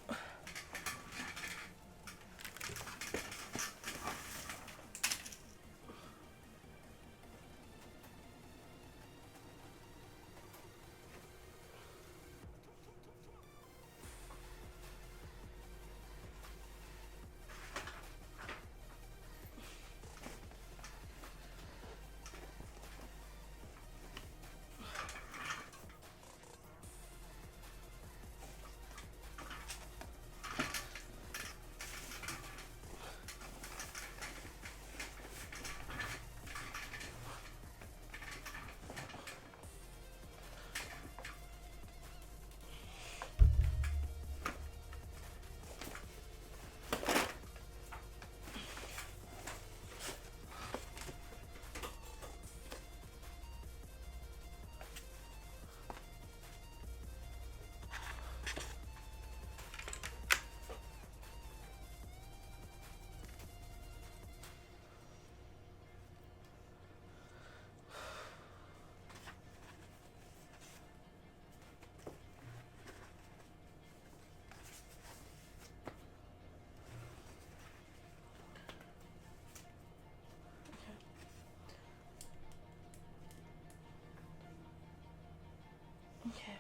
Okay.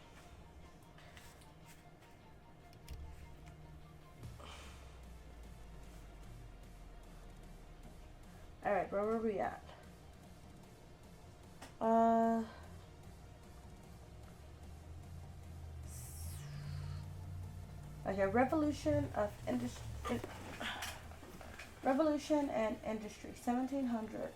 Alright, where were we at? Okay, revolution of industry. Revolution and industry, 1700.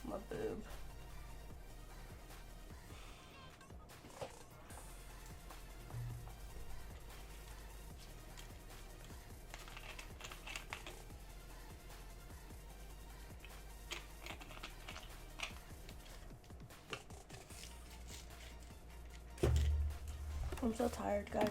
My boob. I'm so tired, guys.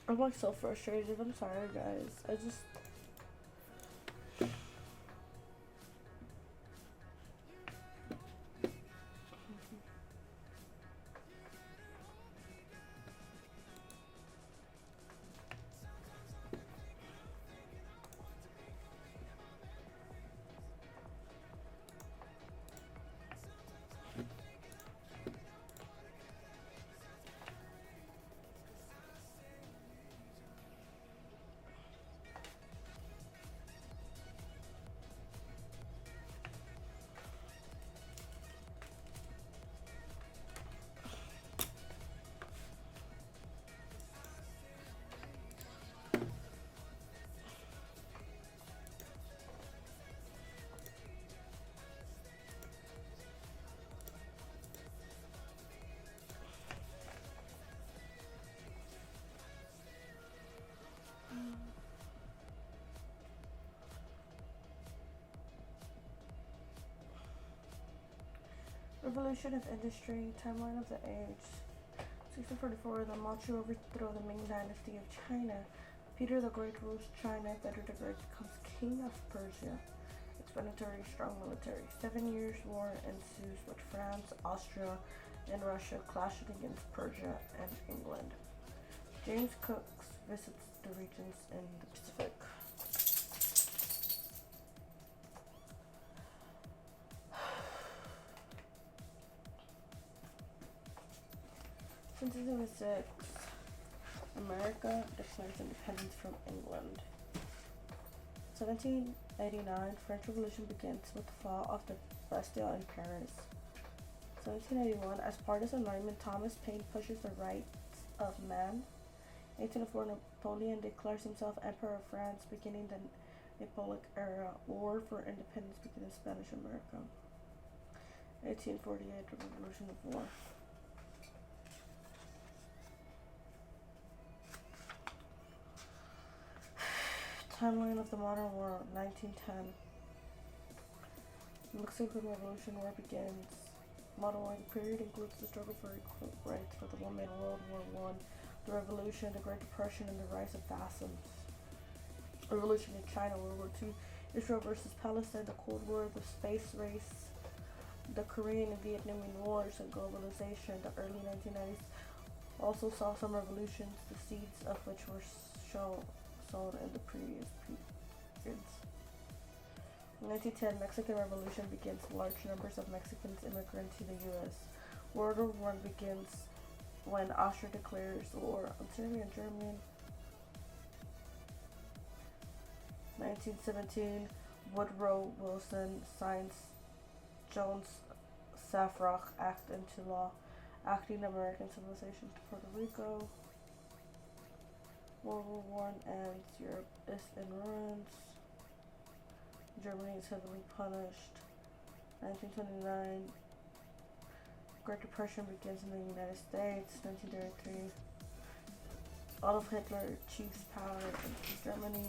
I'm like so frustrated. I'm sorry, guys. I just. Revolution of industry, timeline of the age. 1644, the Manchu overthrow the Ming dynasty of China. Peter the Great rules China. Peter the Great becomes king of Persia. Explanatory, strong military. 7 years war ensues with France, Austria, and Russia clashing against Persia and England. James Cook visits the regions in the Pacific. Since 1776, America declares independence from England. 1789, French Revolution begins with the fall of the Bastille in Paris. 1781, as partisan lineman Thomas Paine pushes the rights of man. 1804, Napoleon declares himself Emperor of France, beginning the Napoleonic era. War for independence began in Spanish America. 1848, the Revolution of War. Timeline of the modern world, 1910. Mexican Revolution War begins. Modern war period includes the struggle for equal rights for the women, World War I, the Revolution, the Great Depression, and the rise of fascism. Revolution in China, World War II, Israel versus Palestine, the Cold War, the space race, the Korean and Vietnamese Wars, and globalization. The early 1990s also saw some revolutions, the seeds of which were sown in the previous periods. In 1910, Mexican Revolution begins. Large numbers of Mexicans immigrant to the U.S. World War I begins when Austria declares war on Serbia and Germany. 1917, Woodrow Wilson signs Jones-Safrock Act into law, acting American civilization to Puerto Rico. World War I ends. Europe is in ruins. Germany is heavily punished. 1929, Great Depression begins in the United States. 1933, Adolf Hitler achieves power in Germany.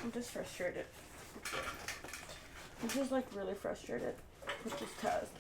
I'm just frustrated. I'm just like really frustrated with this test.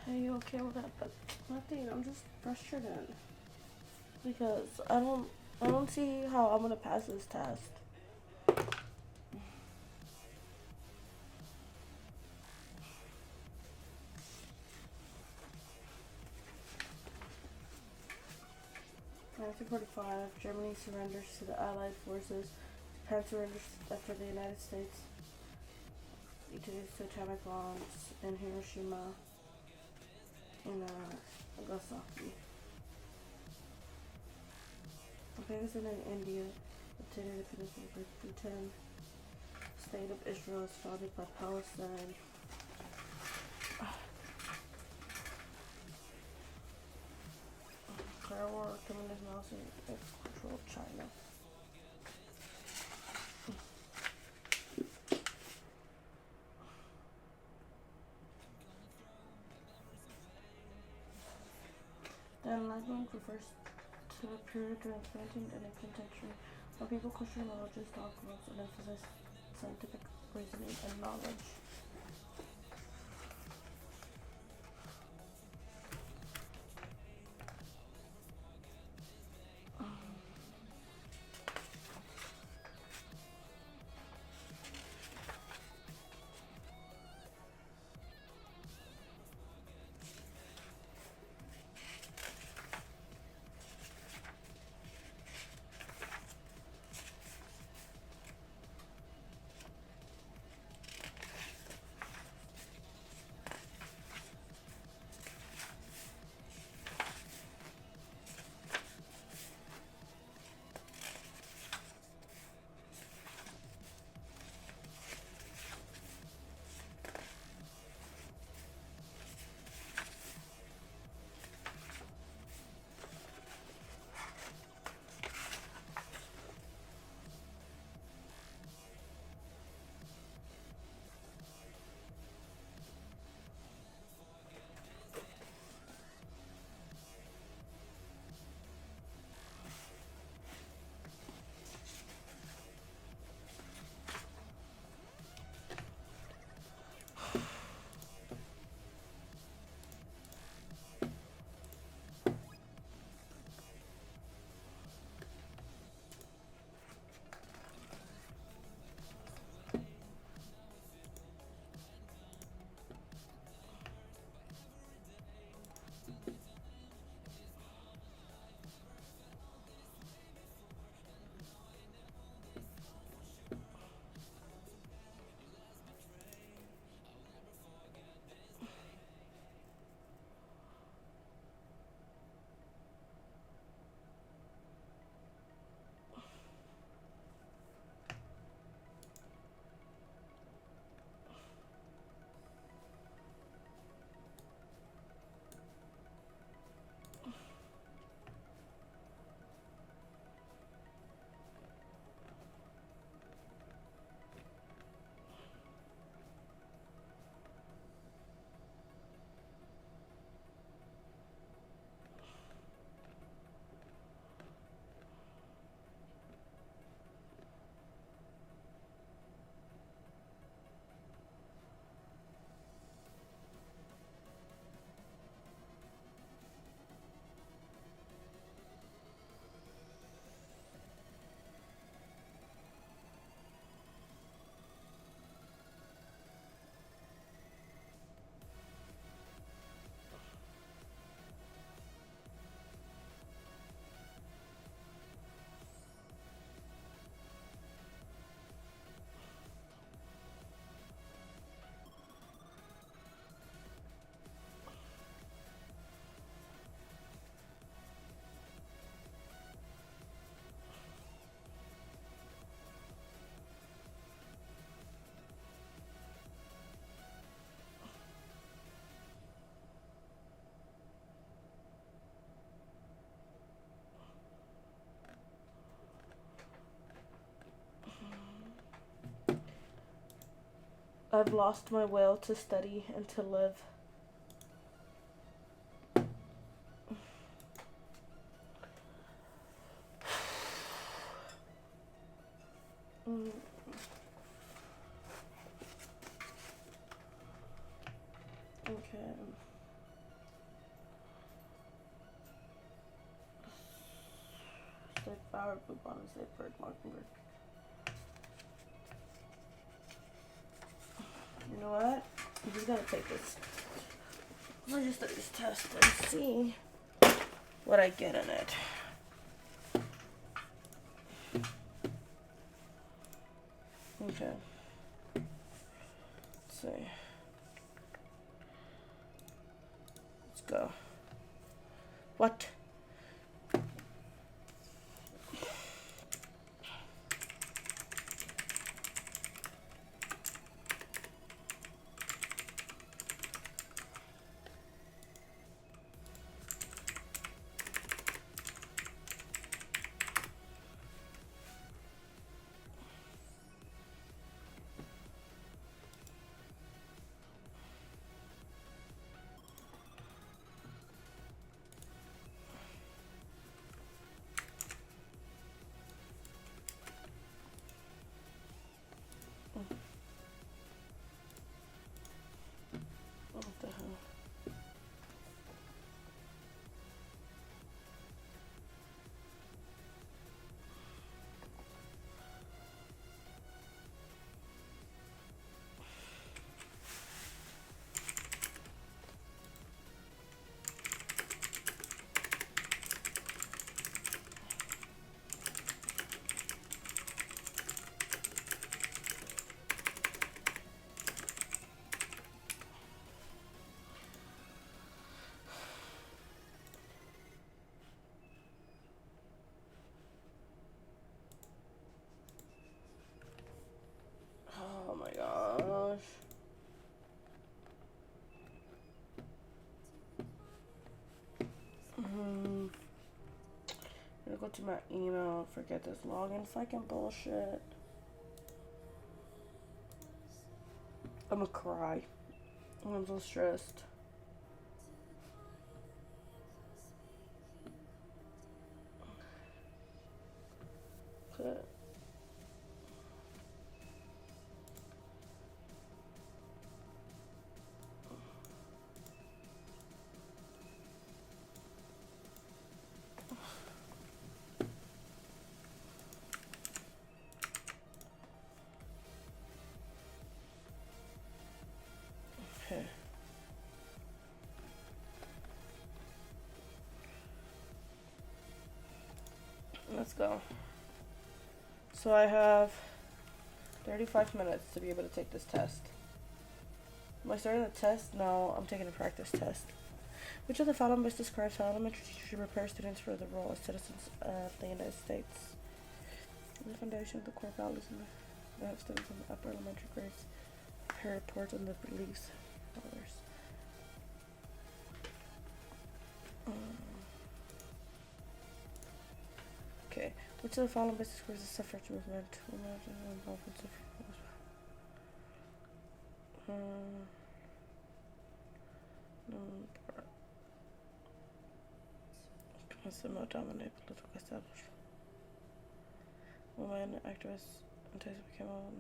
Are you okay with that? But nothing. I'm just frustrated because I don't see how I'm gonna pass this test. In 1945, Germany surrenders to the Allied forces. Japan surrenders after the United States introduced atomic bombs in Hiroshima and Nagasaki. Pakistan and India obtained independence from Great Britain. State of Israel is founded by Palestine. Korean War, communism also controlled China. The Enlightenment refers to a period during the 17th and 18th century when people questioned religious dogmas and emphasized scientific reasoning and knowledge. I've lost my will to study and to live. Okay. Stick flower, blue bonnet, say bird, mockingbird. You know what? I'm just gonna take this. I'll just do this test and see what I get in it. Okay. Let's see. Let's go. What? What the hell? Oh my gosh. I'm gonna go to my email, forget this login fucking bullshit. I'm gonna cry. I'm so stressed. Okay. Okay. Let's go. So I have 35 minutes to be able to take this test. Am I starting the test? No, I'm taking a practice test. Which of the following best describes how elementary teachers should prepare students for the role as citizens of the United States? The foundation of the core values and the have students in the upper elementary grades prepare reports on the beliefs of others. Okay. Which of the following best describes the suffrage movement? Involvement suffrage. The more dominant political establishment. Women activists until they became all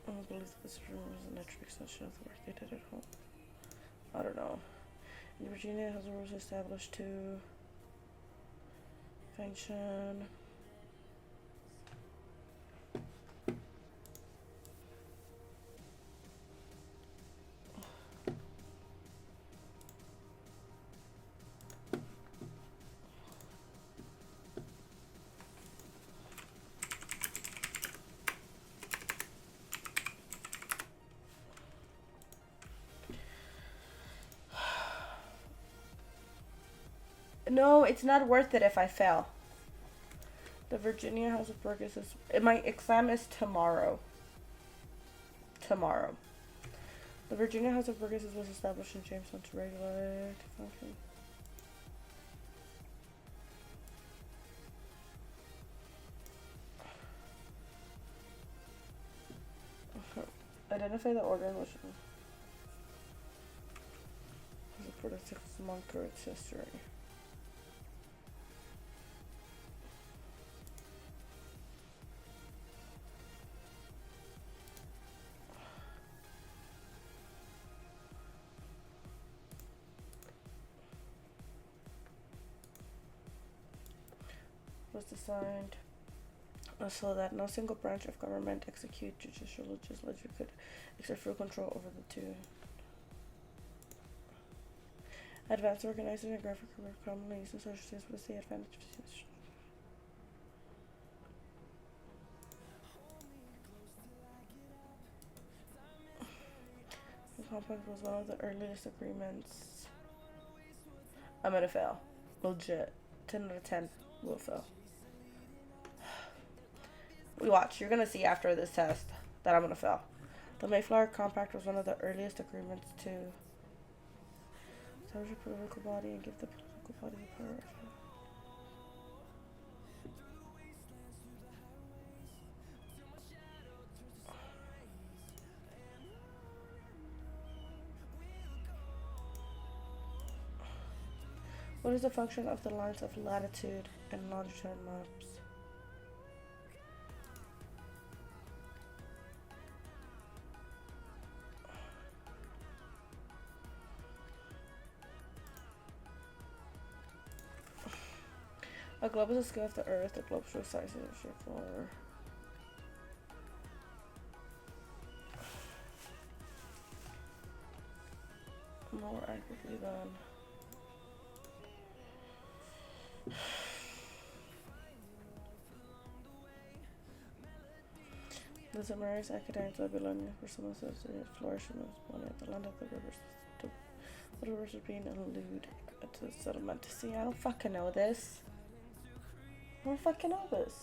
I believe that this room was a natural extension of the work they did at home. I don't know. In Virginia, has rules established to function. No, it's not worth it if I fail. The Virginia House of Burgesses is... My exam is tomorrow. Tomorrow. The Virginia House of Burgesses was established in Jamestown to regulate function. Identify the order in which for the 6-month course history. Was designed so that no single branch of government execute judicial legislature could exert full control over the two. Advanced organizing and graphic are commonly used in social studies with the advantage of the compact was one of the earliest agreements. I'm gonna fail. Legit. 10 out of 10 will fail. We watch. You're gonna see after this test that I'm gonna fail. The Mayflower Compact was one of the earliest agreements to establish a political body and give the political body the power. What is the function of the lines of latitude and longitude maps? A globe is a scale of the Earth. The globe shows sizes of circle. More accurately than. The Sumerians, Akkadians, Babylonians were some associated flourishing money at the land of the rivers. The rivers are being alluded to the settlement. See, I don't fucking know this. I don't fucking know this.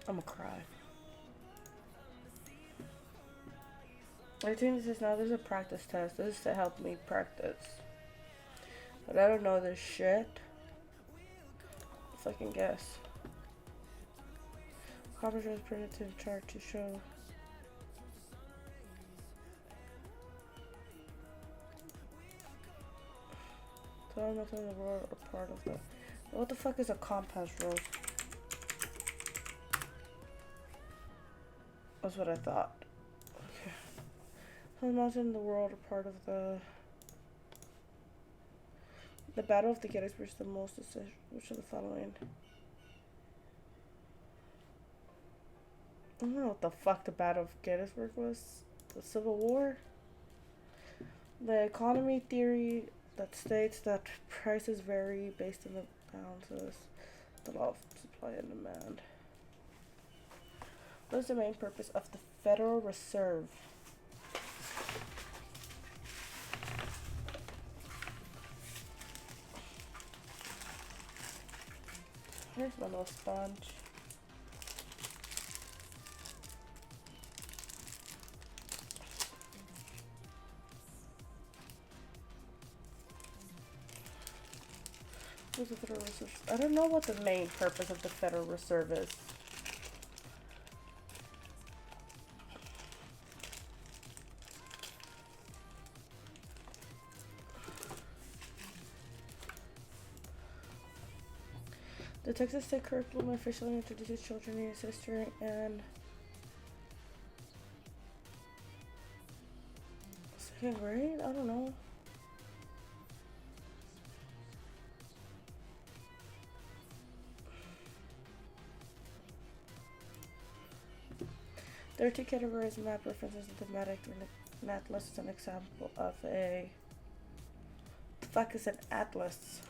I'm gonna cry. I think this is now there's a practice test. This is to help me practice. But I don't know this shit. Fucking guess. Copper is printed to the chart to show. So I'm not in the world or part of the. What the fuck is a compass rule? That's what I thought. Okay. So I'm not in the world or part of the. The Battle of the Gettysburg is the most decision. Which of the following? I don't know what the fuck the Battle of Gettysburg was. The Civil War? The economy theory that states that prices vary based on the balances, the law of supply and demand. What is the main purpose of the Federal Reserve? Here's my little sponge. What's the Federal Reserve? I don't know what the main purpose of the Federal Reserve is. The Texas State curriculum officially introduces children in its history and Second grade? I don't know. There are two categories of map references in thematic and atlas is an example of a... The fuck is an atlas?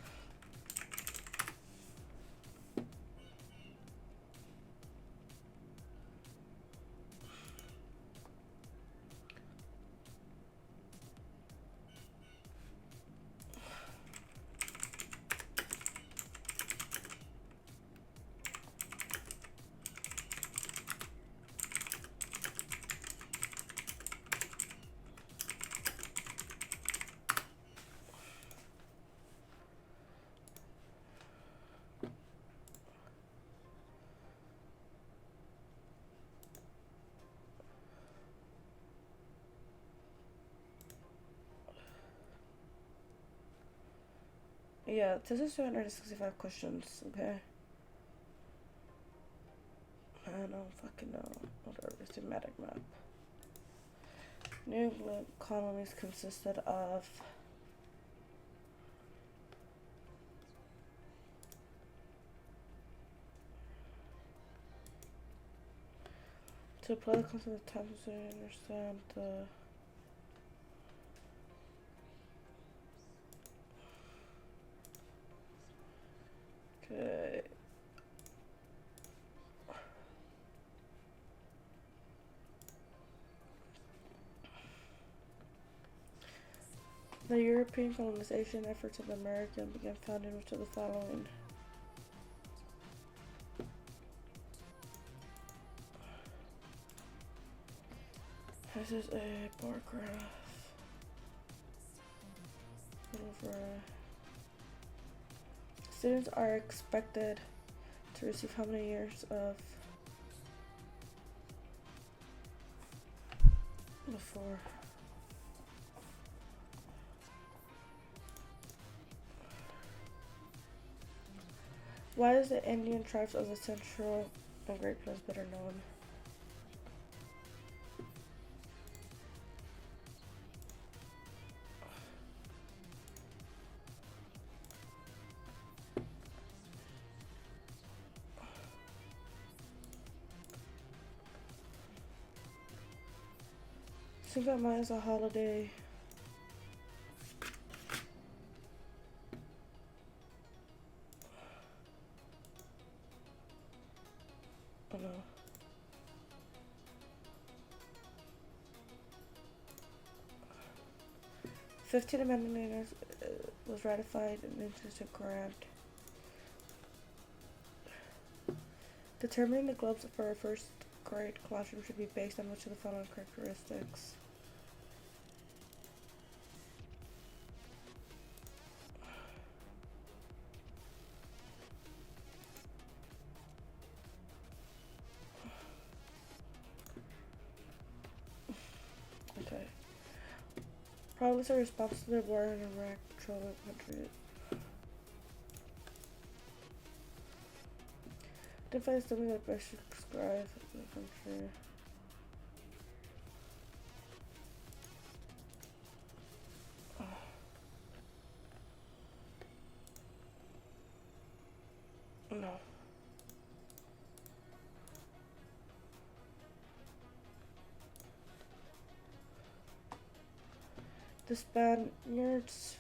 Yeah, this is 265 questions, okay? I don't fucking know. Whatever, thematic map. New England colonies consisted of to apply the concept of time so you understand the okay. The European colonization efforts of America began founding which of the following. This is a bar graph. Over. Students are expected to receive how many years of before? Why is the Indian tribes of the Central and Great Plains better known? Think that mine is a holiday. Oh no. The 15th Amendment was ratified and into grant. Determining the globes for a first grade classroom should be based on which of the following characteristics. Okay. Problems are responsible to the war in Iraq, control of country. Identify something that best describe the country. No. The Spaniards,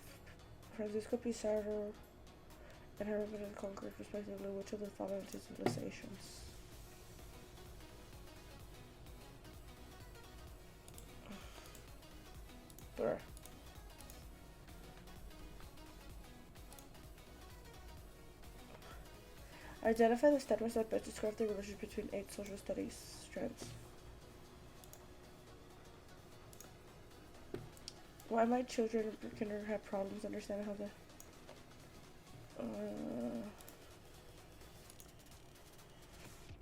Francisco Pizarro, and Herman conquered respectively which of the following two civilizations? Bruh. Identify the statements that best describe the relationship between 8 social studies strands. Why might children in kindergarten have problems understanding how the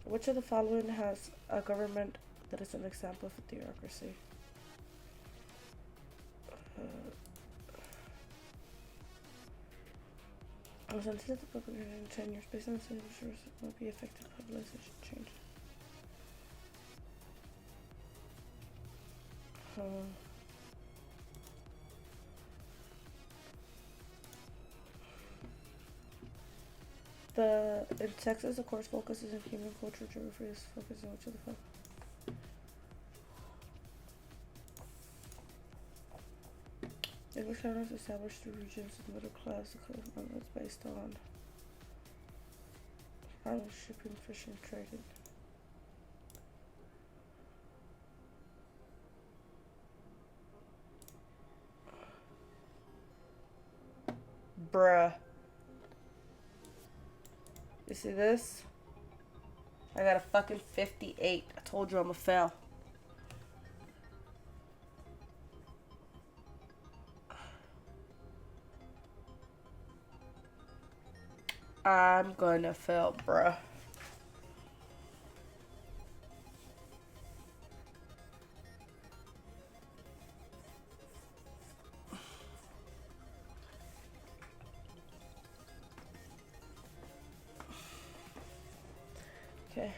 which of the following has a government that is an example of a theocracy? I was until the book in 10 years based on the signatures will be effective publicization change. in Texas, the course focuses on human culture. Geography is focusing on which of the fuck. English countries established through regions of middle class. The economy is based on farming, shipping, fishing, trading. Bruh. You see this? I got a fucking 58. I told you I'm a fail. I'm gonna fail, bruh. Okay.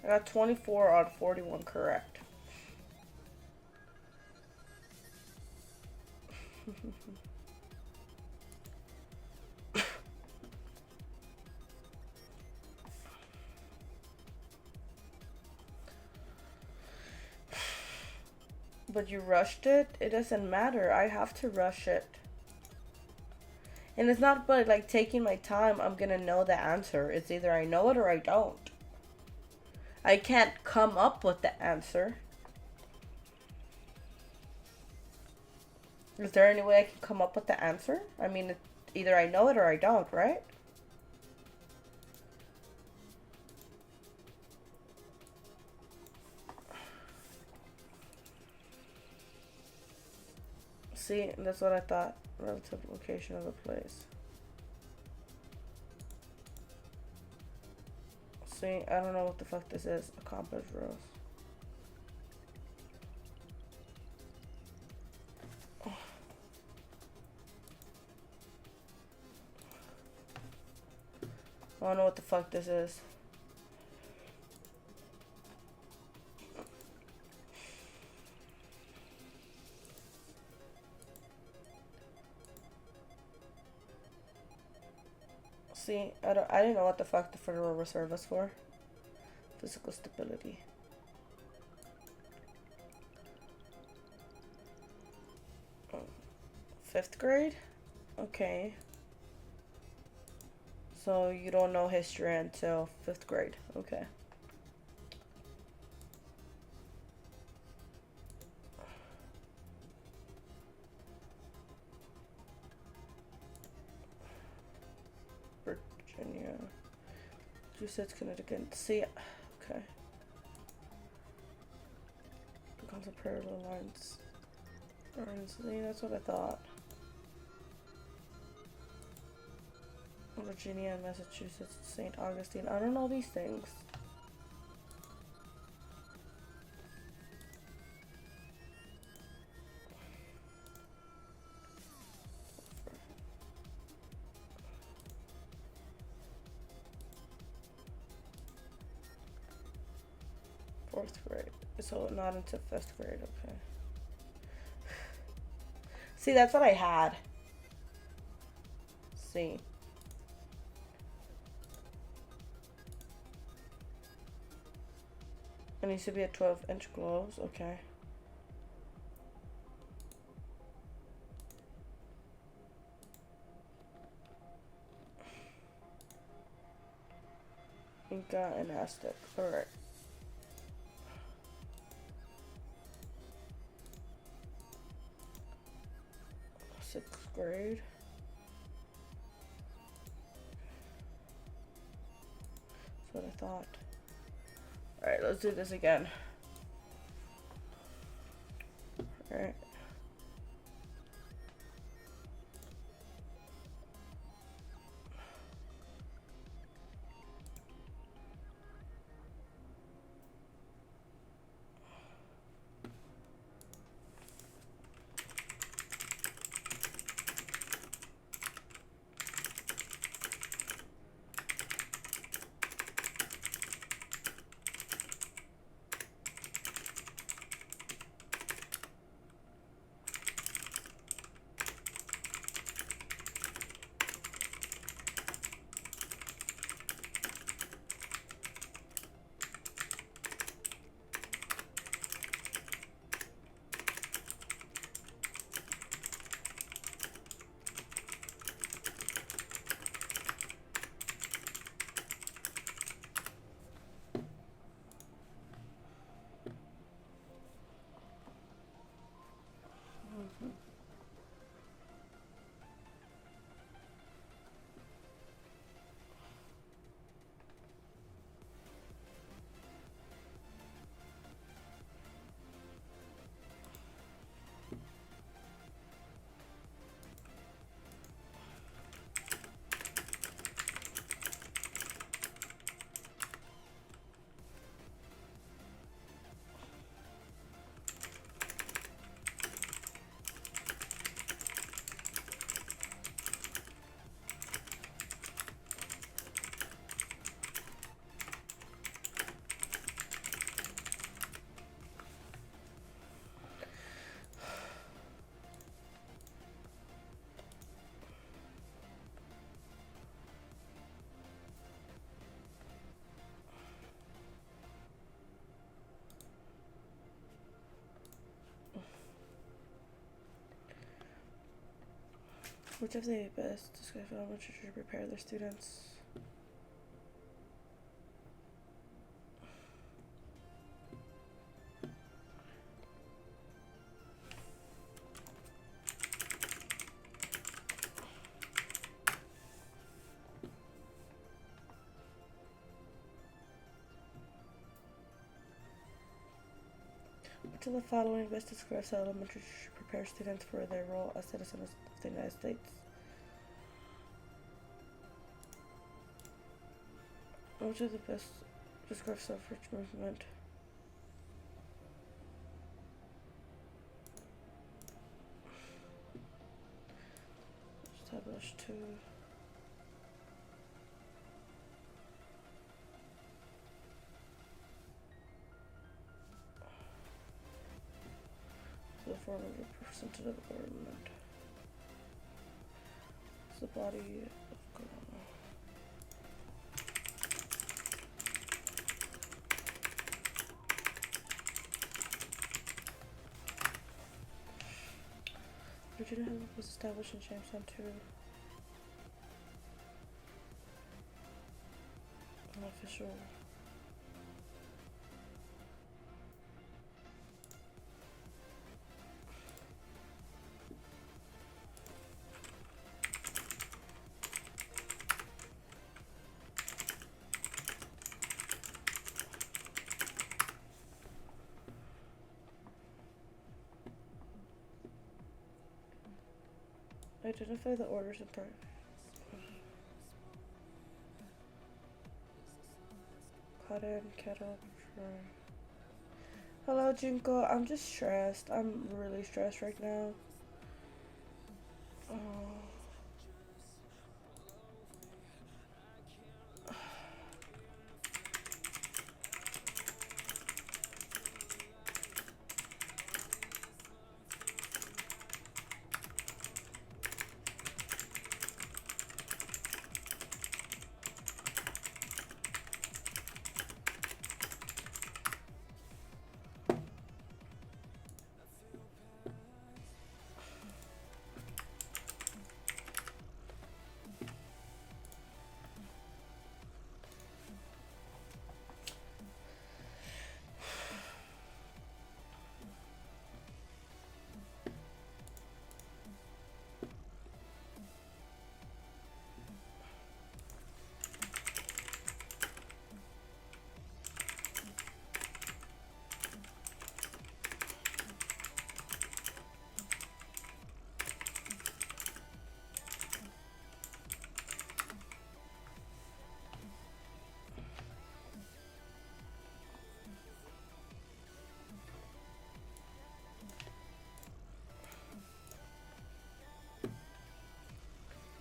I got 24 on 41 correct. But you rushed it? It doesn't matter. I have to rush it. And it's not but like taking my time. I'm gonna know the answer. It's either I know it or I don't. I can't come up with the answer. Is there any way I can come up with the answer? I mean, either I know it or I don't, right? See, that's what I thought. Relative location of the place. See, I don't know what the fuck this is. Accomplished rows. I don't know what the fuck this is. See, I didn't know what the fuck the Federal Reserve was for. Physical stability. Oh. 5th grade? Okay. So you don't know history until 5th grade. Okay. Virginia. Massachusetts, Connecticut. See, okay. Becomes a parallel lines. See, that's what I thought. Virginia, Massachusetts, St. Augustine. I don't know these things. Fourth grade. So not into 5th grade, okay. See, that's what I had. See. It needs to be a 12-inch gloves, okay. Inca and Aztec, alright. 6th grade. That's what I thought. Alright, let's do this again. Alright. Which of the best describe elementary to prepare their students? Which of the following best describes how elementary should prepare students for their role as citizens of the United States? Which of the best describes suffrage movement? Established to the form of representative government. It's the body of government. Virginia was established in Jamestown too. An official. Identify the orders and parts. Cotton, kettle, drum. Hello, Junko. I'm just stressed. I'm really stressed right now. Oh.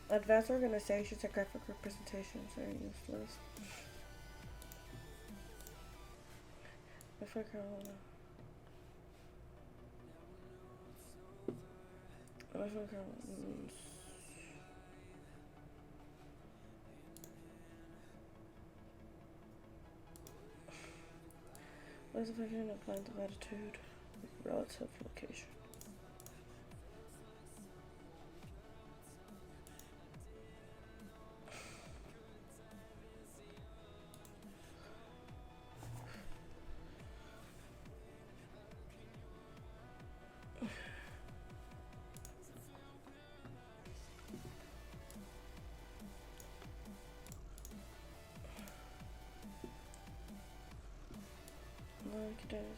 Advanced organizations and graphic representations are useless. If I can, what is the function of length of latitude? Relative location.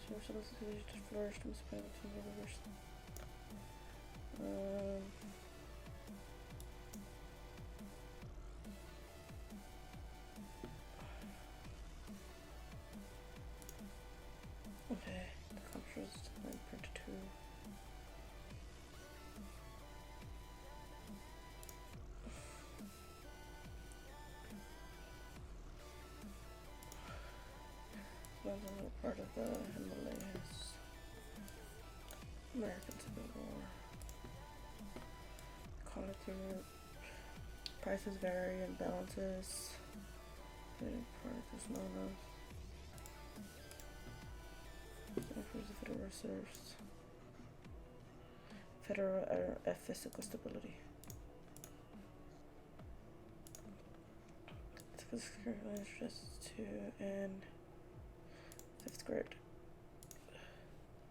Sources to flourish and spread to the universe. Okay, the computers are printed too. It's a part of the Himalayas. American Civil War. Economic Europe. Prices vary and balances. Product is known of. Improves the Federal Reserves. Federal physical stability. because currently it's just 2 in 5th grade.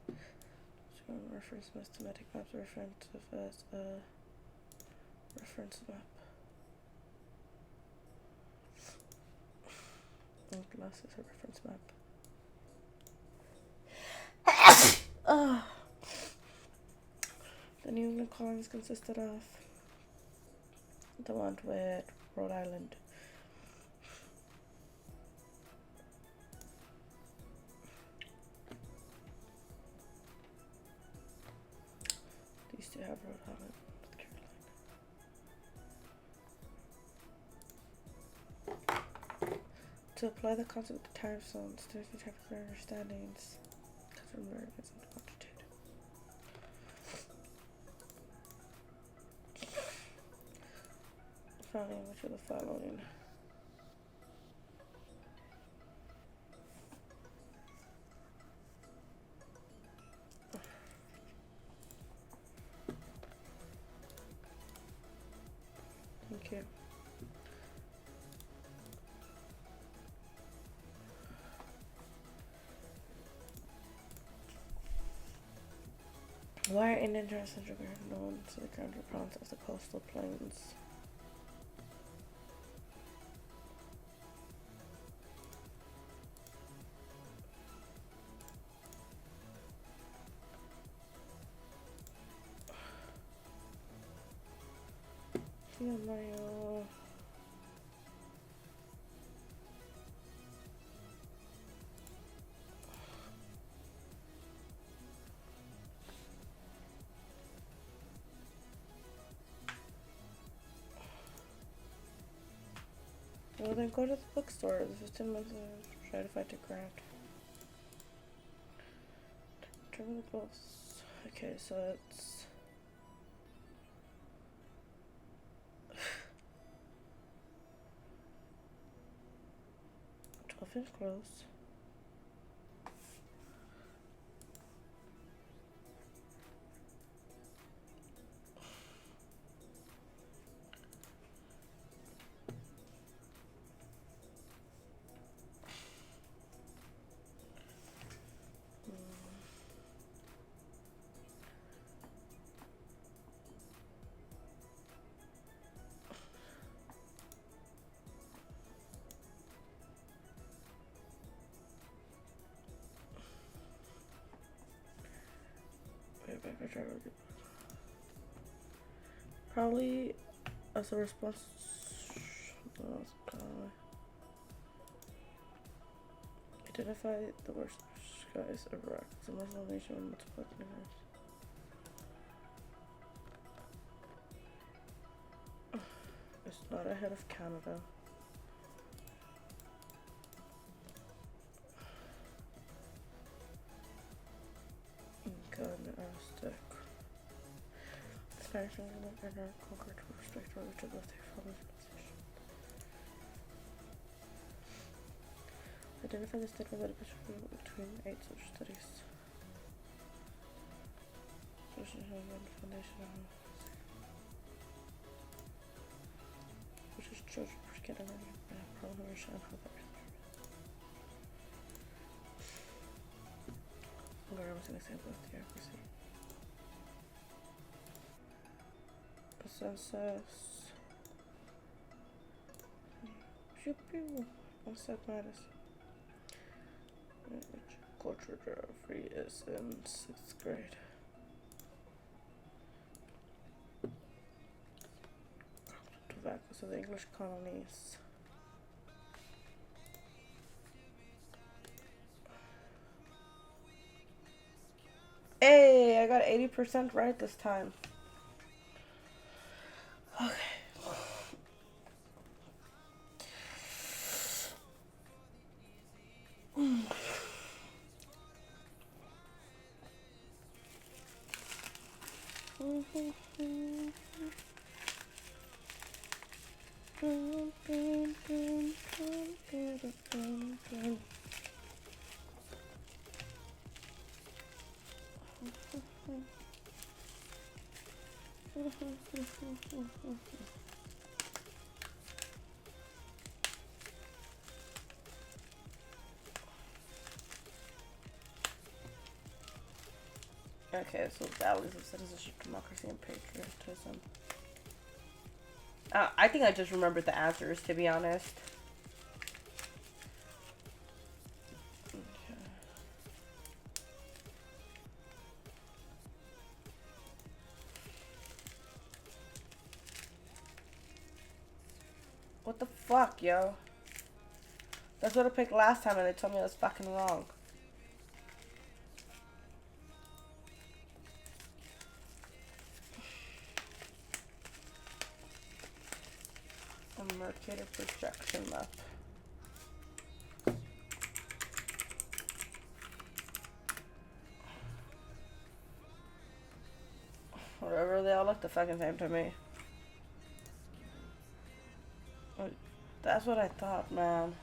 So reference mathematic maps reference as a reference map. And glass is a reference map. The New England colonies consisted of the one with Rhode Island. These two have Rhode Island, North Carolina. To apply the concept of time zones to different types of understandings, from Americans and longitude. Following which of the following. Thank you. Why are Indian Central known to the counterparts of the coastal plains? Yeah, Mario. Well, then go to the bookstore. The 15 months to try to find a grant. Determine the goals. Okay, so it's 12-inch gross. Probably as a response. Identify the worst skies of Iraq. It's a Muslim nation with multiple ethnic groups. It's not ahead of Canada. Gun Aztec. Spanish and conquered to respect or to both their following civilization. Identify the statement that between 8 social studies. Social foundation of which is children for getting a problem and how that Laura was an example of theocracy. The census. What's that matters? Culture geography is in 6th grade. Tobacco, so the English colonies. Hey, I got 80% right this time. Okay. Okay, so values of citizenship, democracy, and patriotism. I think I just remembered the answers, to be honest. Okay. What the fuck, yo? That's what I picked last time and they told me I was fucking wrong. A Mercator projection map. Whatever, they all look the fucking same to me. That's what I thought, man.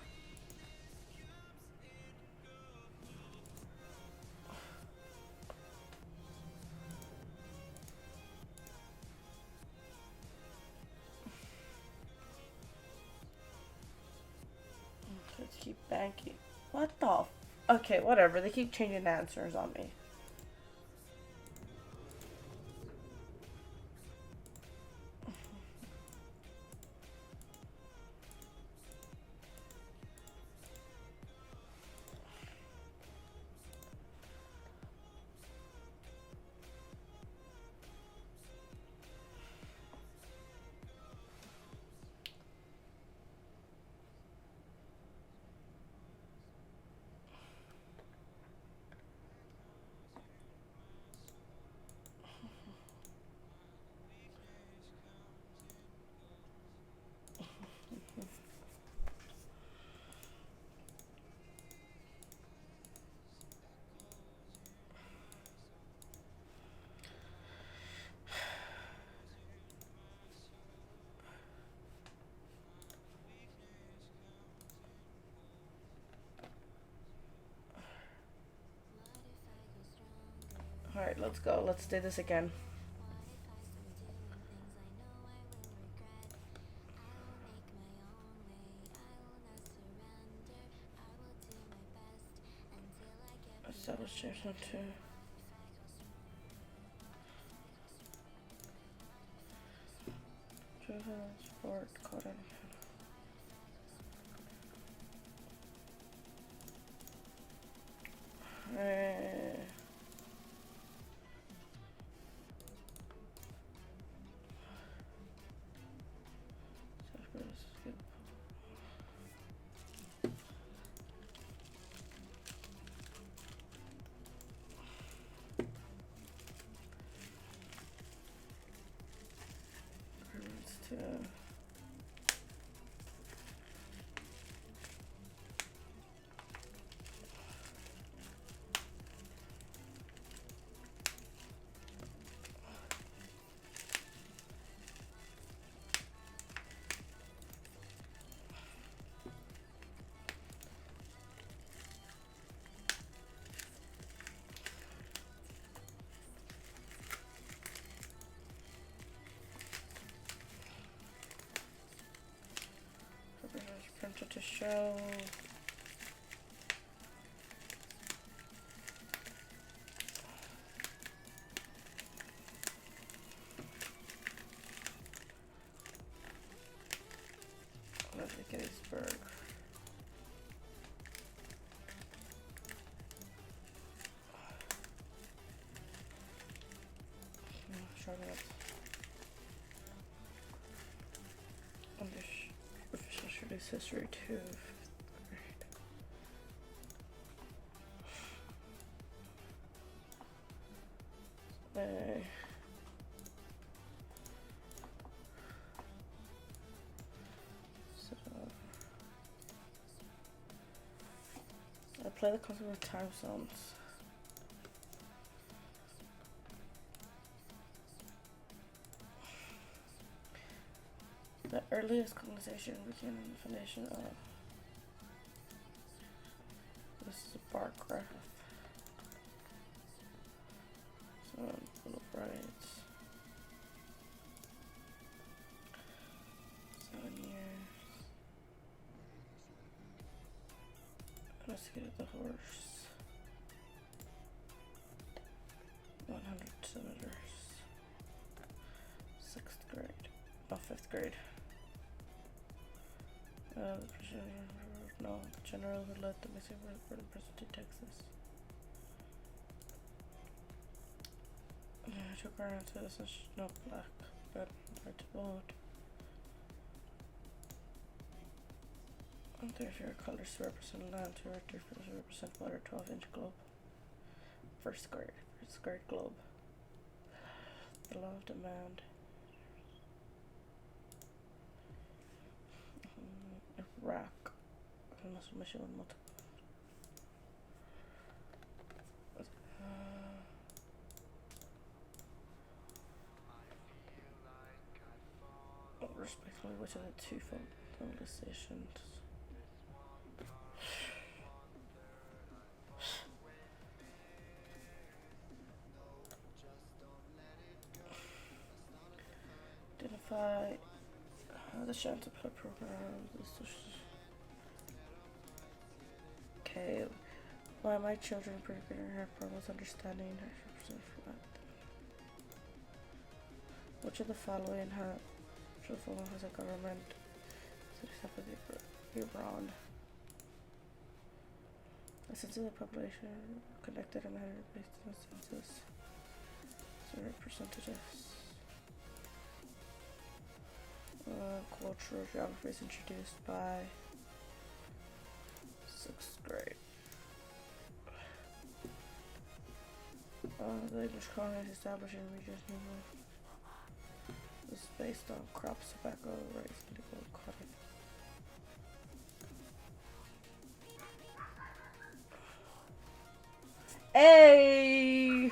Let's keep banking. What the f- Okay, whatever. They keep changing answers on me. Alright, let's go. Let's do this again. Establish change on 2. Sport, code. Printer to show. Gettysburg. Official Shooter's History 2. I play the concept of time zones. The earliest colonization began in the foundation of. This is a bar graph. So, little rights. 7 years. Investigated the horse. 100. Oh, 5th grade. No, the general who led the missing report in present Texas. Took her into this and she's not black, but hard to vote. And therefore colors to represent land, to represent water, 12-inch globe. First grade globe. The law of demand. Iraq. Unless mission with multiple. Respectfully, which are the two phone stations? Identify the chance to put program. Okay, why my children have problems understanding her. Which of the following has a government except for Iran? A census of the population connected and based on the census. So percentages. Cultural geography is introduced by 6th grade. The English colonies established in regions is based on crops, tobacco, rice, indigo, and cotton. Hey!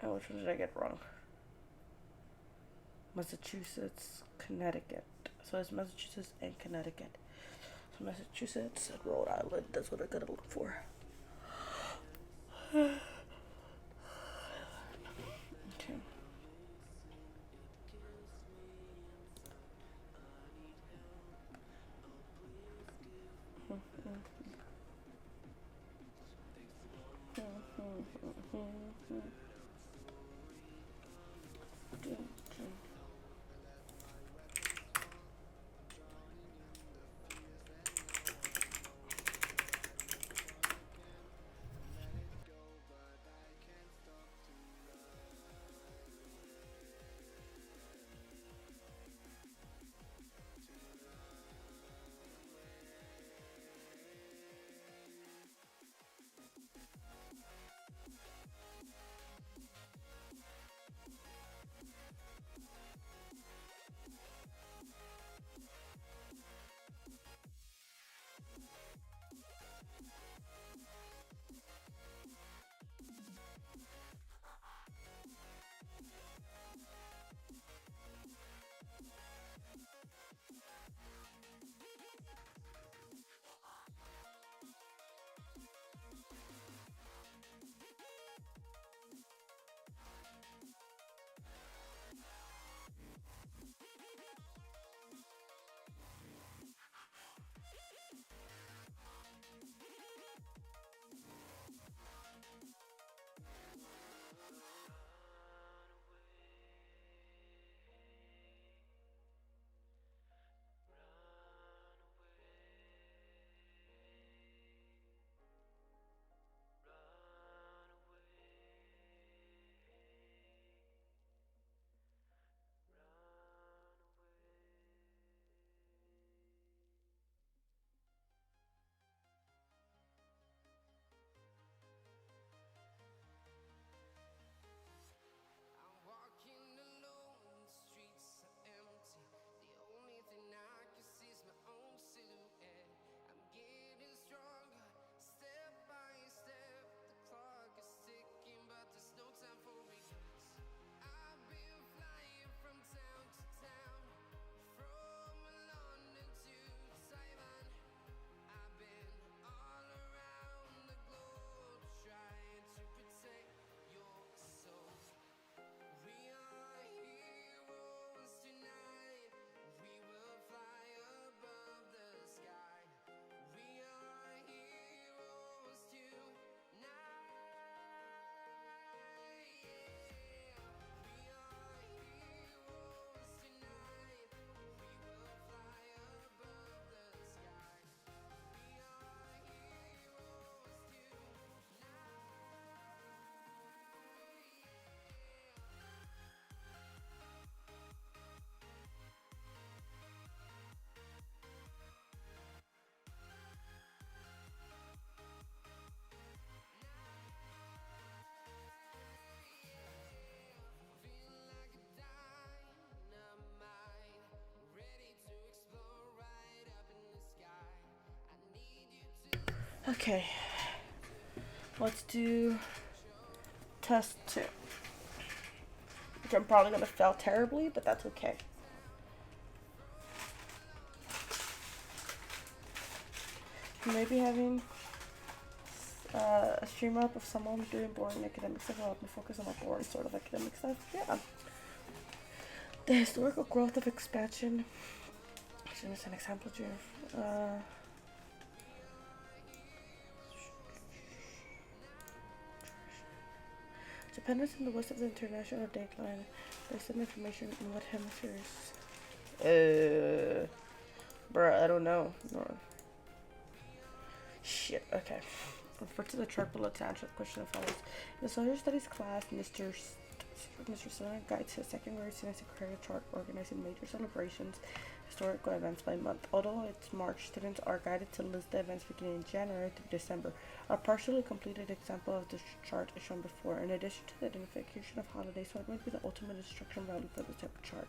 Oh, which one did I get wrong? Massachusetts, Connecticut. So it's Massachusetts and Connecticut. So Massachusetts and Rhode Island. That's what I gotta look for. Okay. Okay, let's do test 2. Which I'm probably gonna fail terribly, but that's okay. Maybe having a stream up of someone doing boring academic stuff will help me focus on my boring sort of academic stuff. Yeah. The historical growth of expansion. As an example, Japan is in the west of the international dateline. There's some information in what hemispheres. Bruh, I don't know. No. Shit, okay. Refer to the chart below to answer the question that follows. In the social studies class, Mr. Stone guides his second grade students to create a chart organizing major celebrations, historical events by month. Although it's March, students are guided to list the events beginning in January to December. A partially completed example of this chart is shown before. In addition to the identification of holidays, what might be the ultimate instruction value for this type of chart?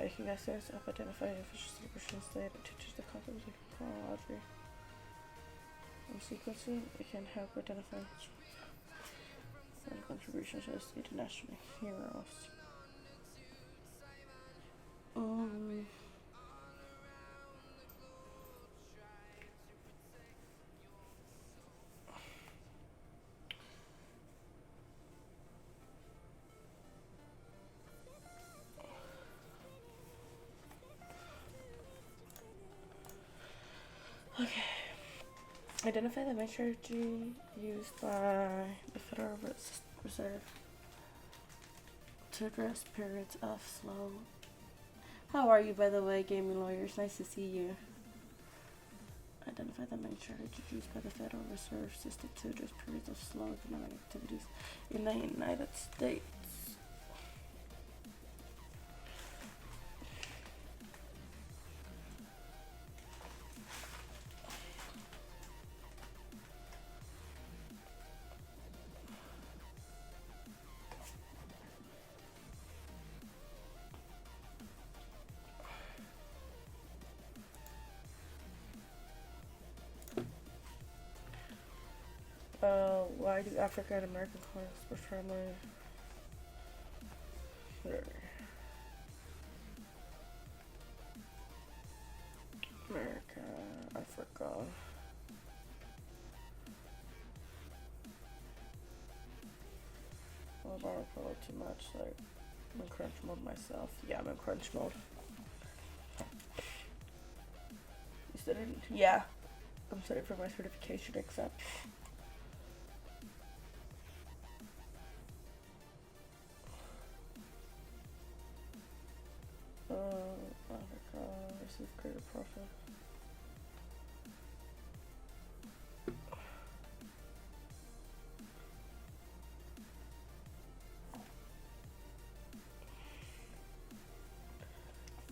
It can guess this help identify official celebrations date. It teaches the concepts of chronology and sequencing. It can help identify contributions as international heroes. Okay. Identify the strategy used by the Federal Reserve to address periods of slow. How are you, by the way, gaming lawyers? Nice to see you. Identify the main strategy used by the Federal Reserve System to address periods of slow economic activities in the United States. Why do African and American colonists prefer America, Africa? Well, I don't follow too much. Like, I'm in crunch mode myself. Yeah, I'm in crunch mode. You studied? Yeah, I'm studying for my certification exam. Africa, receive greater profit.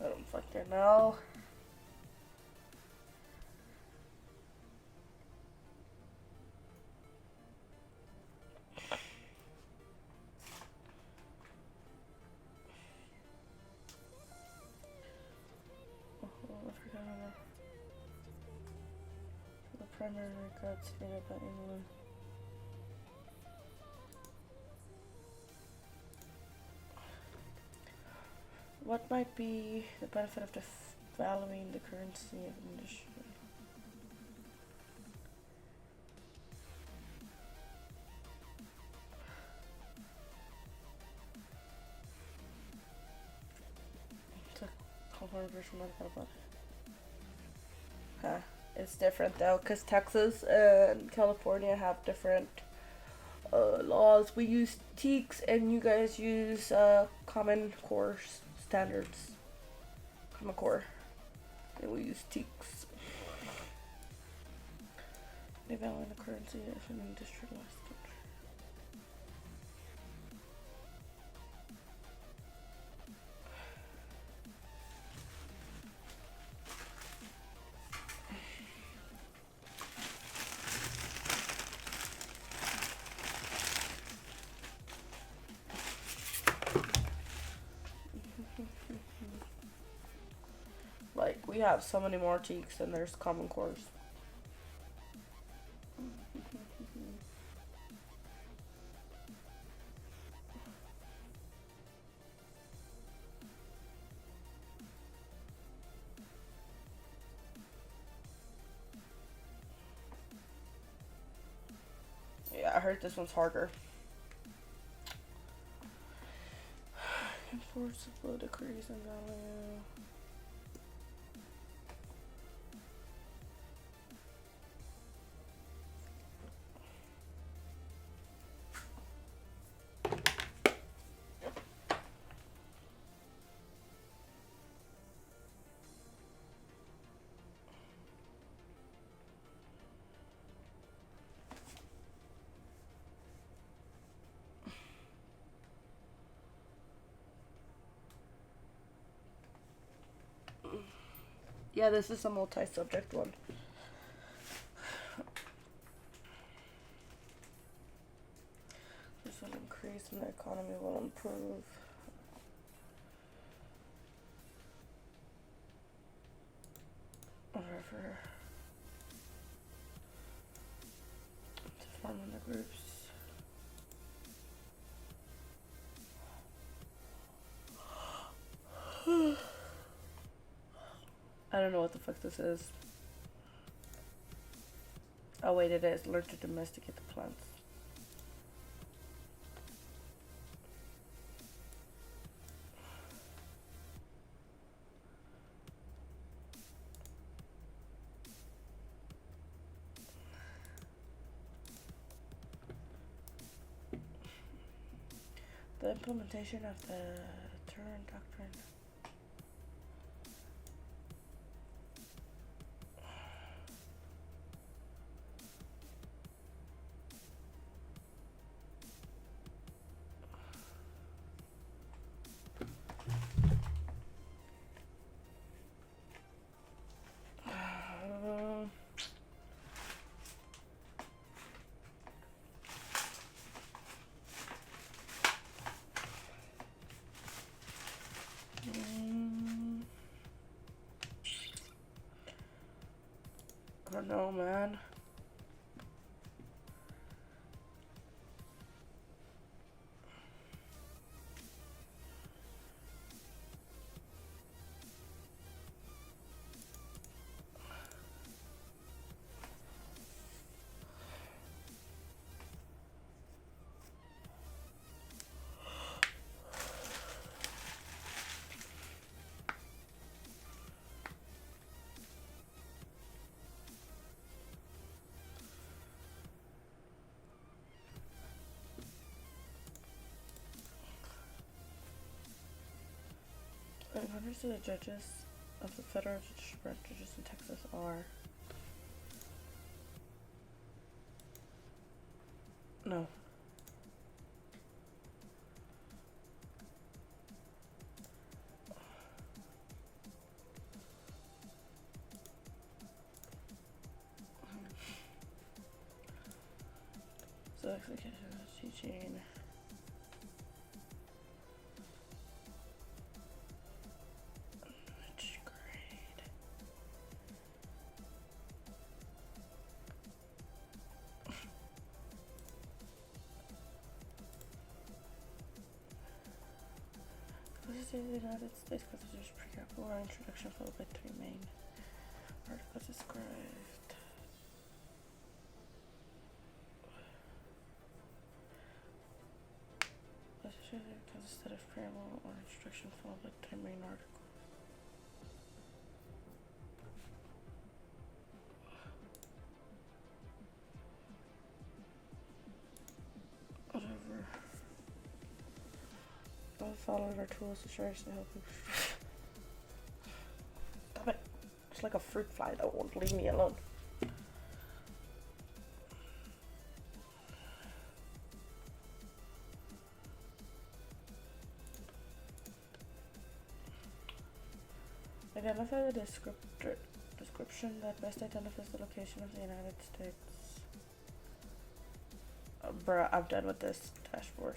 I don't fucking know. The primary records needed by England. What might be the benefit of devaluing the currency of industry? It's a controversial about it. Huh. It's different though, because Texas and California have different laws. We use TEEX and you guys use Common Core standards. Common Core. And we use TEEX. Devaluing the currency of an industrialized country. You have so many more cheeks and there's common cores. Yeah, I heard this one's harder. Enforceable decrease in value. Yeah, this is a multi-subject one. This will increase and the economy will improve. Whatever. To form in the groups. I don't know what the fuck this is. Oh wait, it is. Learn to domesticate the plants. The implementation of the Turin Doctrine. I don't know, man. Hundreds of the judges of the federal judges in Texas are no. So execution teaching. The United States Constitution pre-capital introduction followed by 3 main articles described. Constitution consisted of preamble or introduction followed by 3 main articles. Whatever. Following our tools to strategies to help you. Stop it. It's like a fruit fly that won't leave me alone. Identify the description that best identifies the location of the United States. Bruh, I'm done with this dashboard.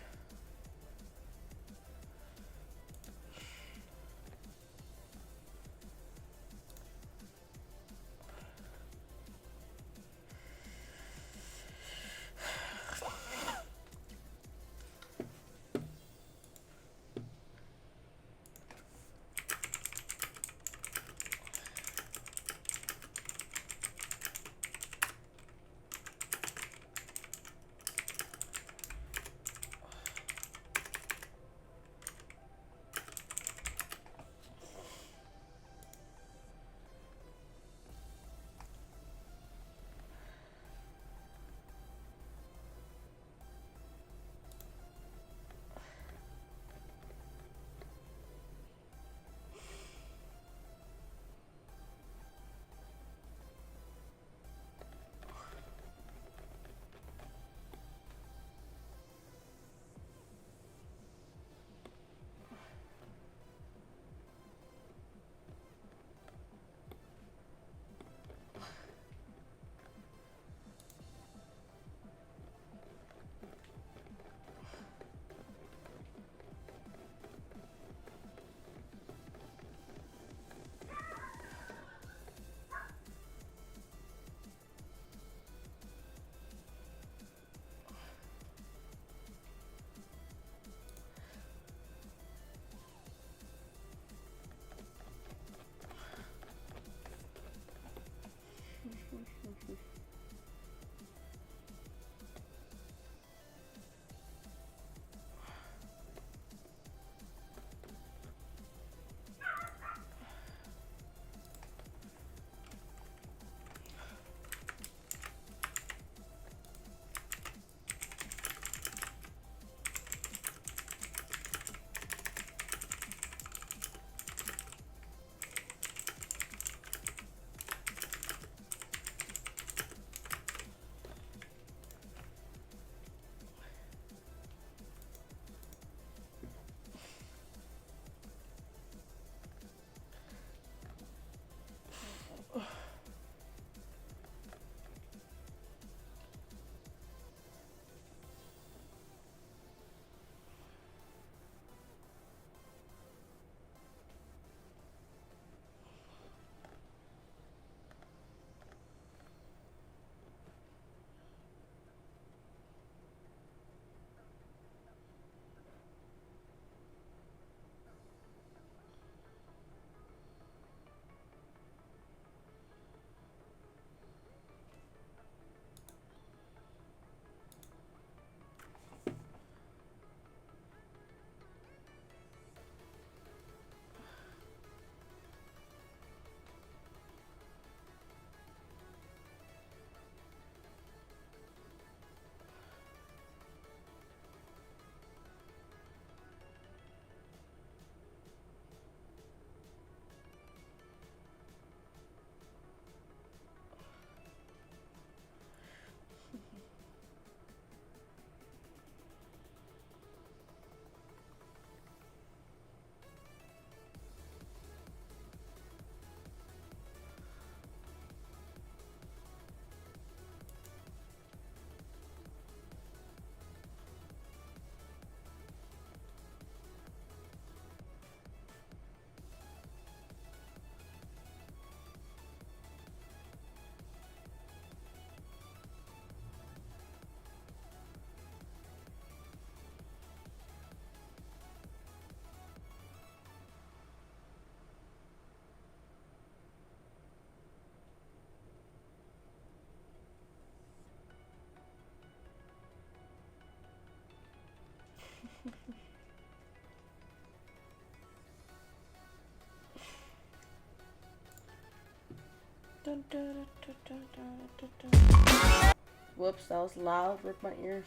Whoops, that was loud. Rip my ears.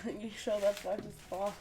You show that by his boss.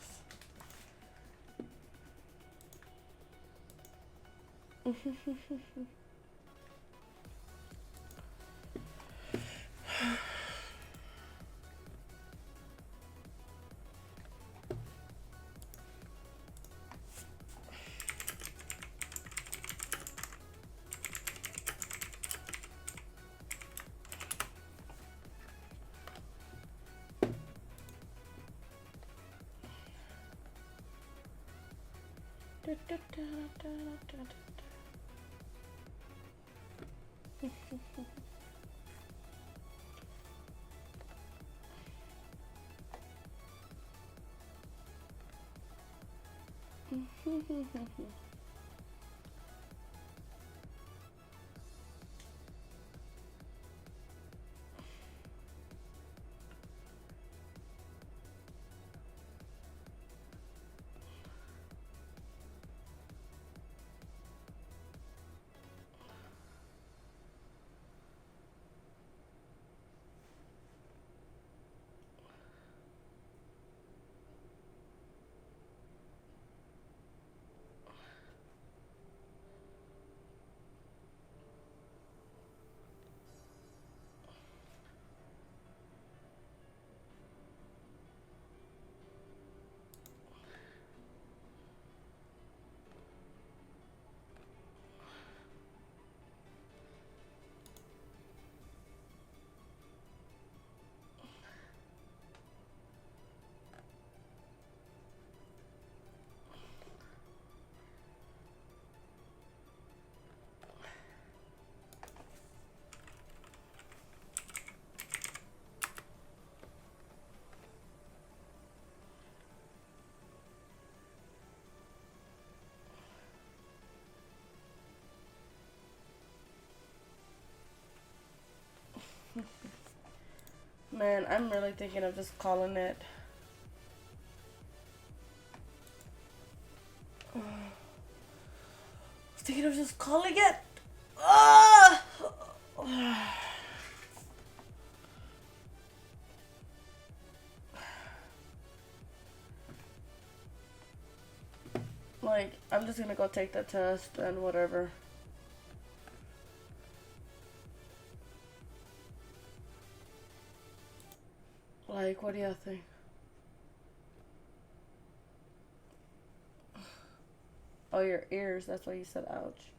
Man, I'm really thinking of just calling it. Thinking of just calling it. Like, I'm just gonna go take that test and whatever. Like, what do you think? Oh, your ears. That's why you said ouch.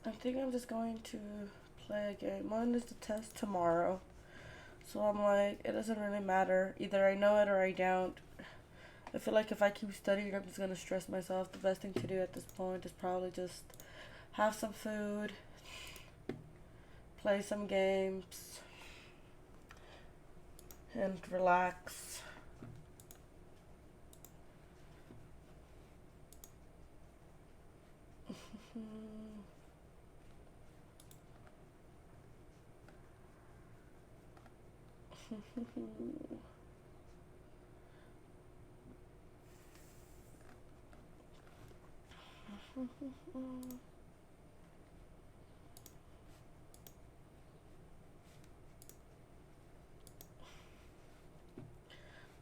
I think I'm just going to play a game. One is the test tomorrow. So I'm like, it doesn't really matter. Either I know it or I don't. I feel like if I keep studying, I'm just going to stress myself. The best thing to do at this point is probably just have some food, play some games, and relax.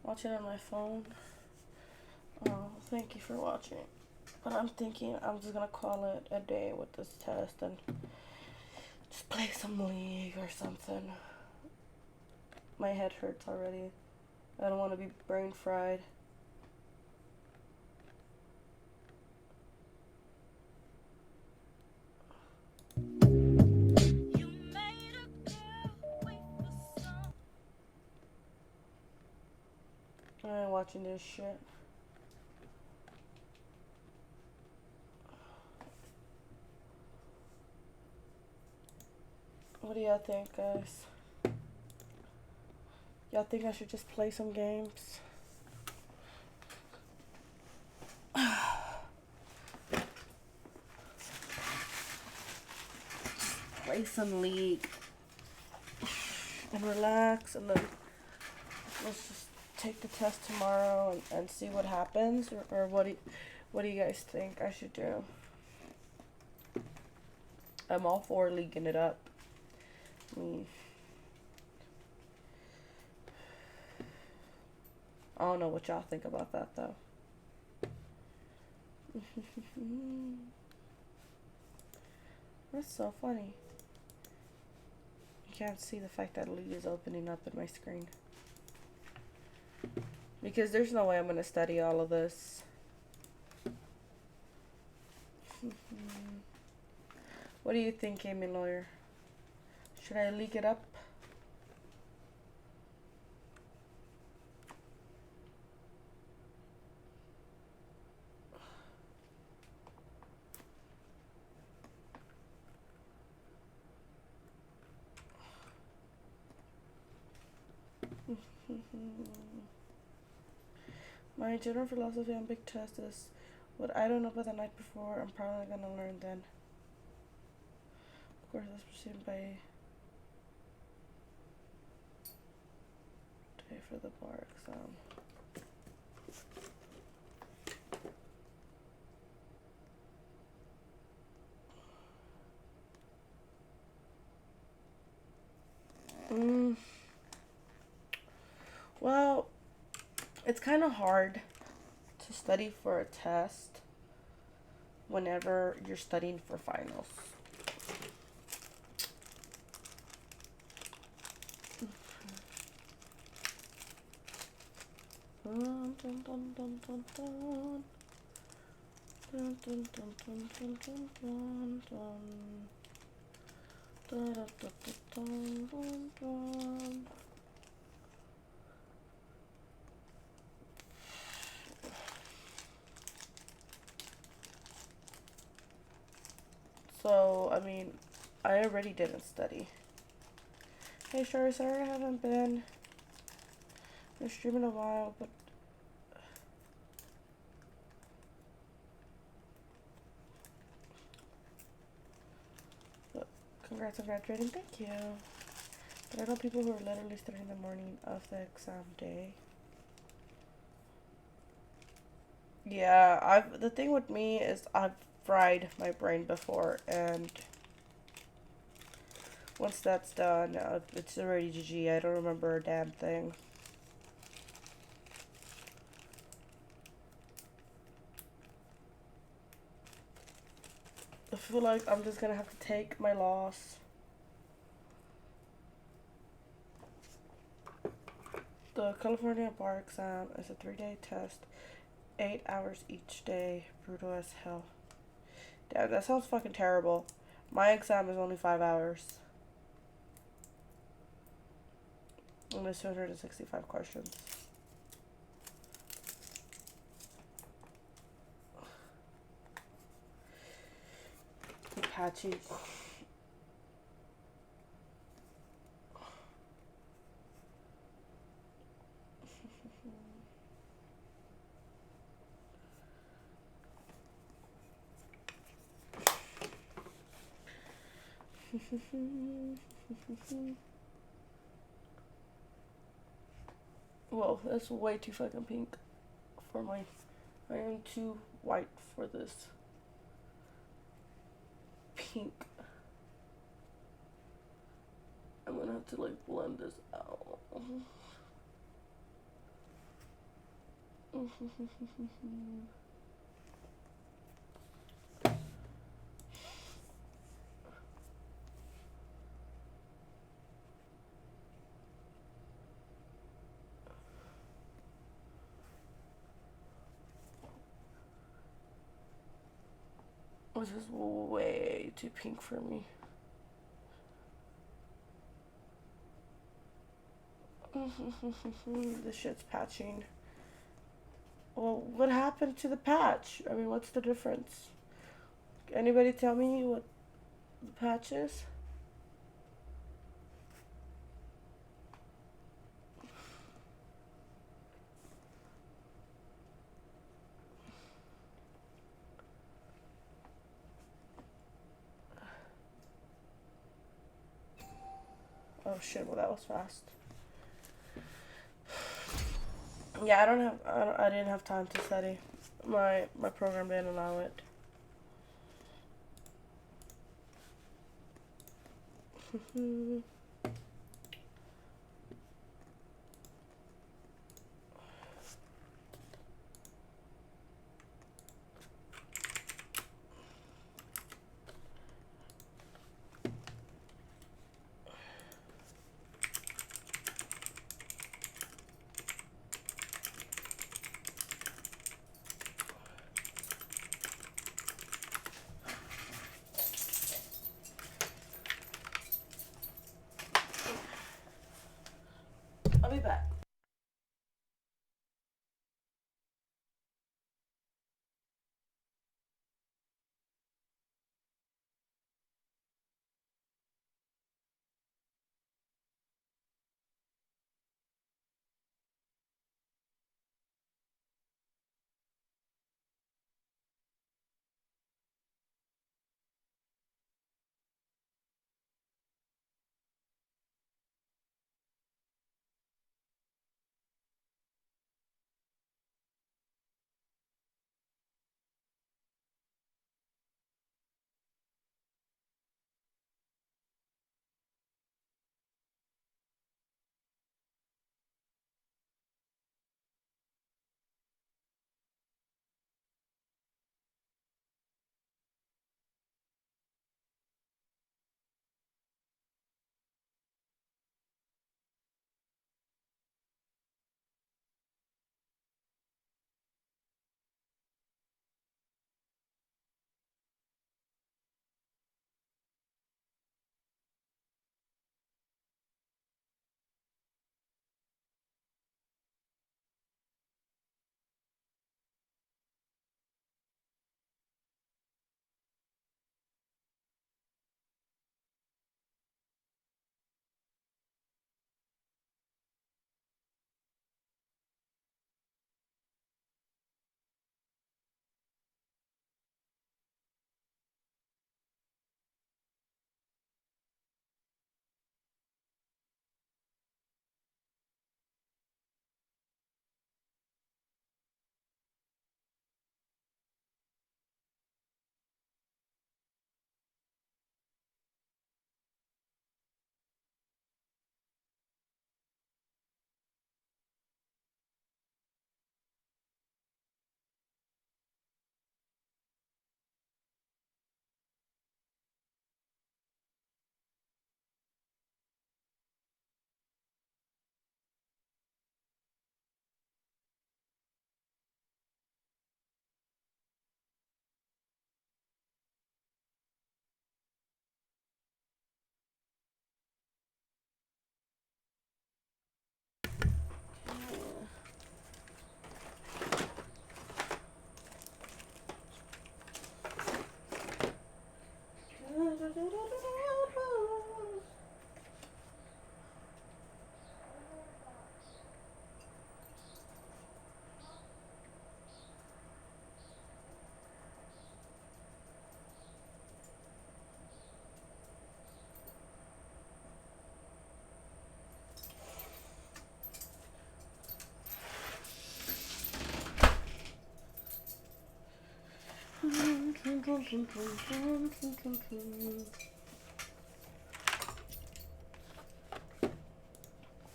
Watching on my phone. Oh, thank you for watching. But I'm thinking I'm just gonna call it a day with this test and just play some league or something. My head hurts already. I don't want to be brain fried. I ain't watching this shit. What do y'all think, guys? Y'all think I should just play some games? Play some league and relax, and then let's just take the test tomorrow and see what happens, or what do you guys think I should do? I'm all for leaguing it up. I don't know what y'all think about that though. That's so funny. You can't see the fact that league is opening up in my screen. Because there's no way I'm gonna study all of this. What do you think, Amy Lawyer? Should I leak it up? My general philosophy on big test is what I don't know about the night before, I'm probably gonna learn then. Of course, let's proceed by day for the bar exam. Well, it's kind of hard to study for a test whenever you're studying for finals. So, I mean, I already didn't study. Hey, sorry I haven't been streaming a while, but congrats on graduating, thank you. But I know people who are literally studying the morning of the exam day. Yeah, the thing with me is I've fried my brain before, and once that's done, it's already GG. I don't remember a damn thing. I feel like I'm just gonna have to take my loss. The California bar exam is a 3-day test, 8 hours each day, brutal as hell. Damn, that sounds fucking terrible. My exam is only 5 hours. And there's 265 questions. patchy. Whoa, that's way too fucking pink for my. I am too white for this pink. I'm gonna have to like blend this out. This is way too pink for me. This shit's patching. Well, what happened to the patch? I mean, what's the difference? Anybody tell me what the patch is? Oh shit, well that was fast. Yeah, I didn't have time to study. My program didn't allow it.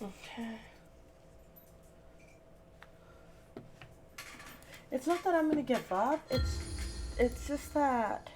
Okay. It's not that I'm gonna give up. It's just that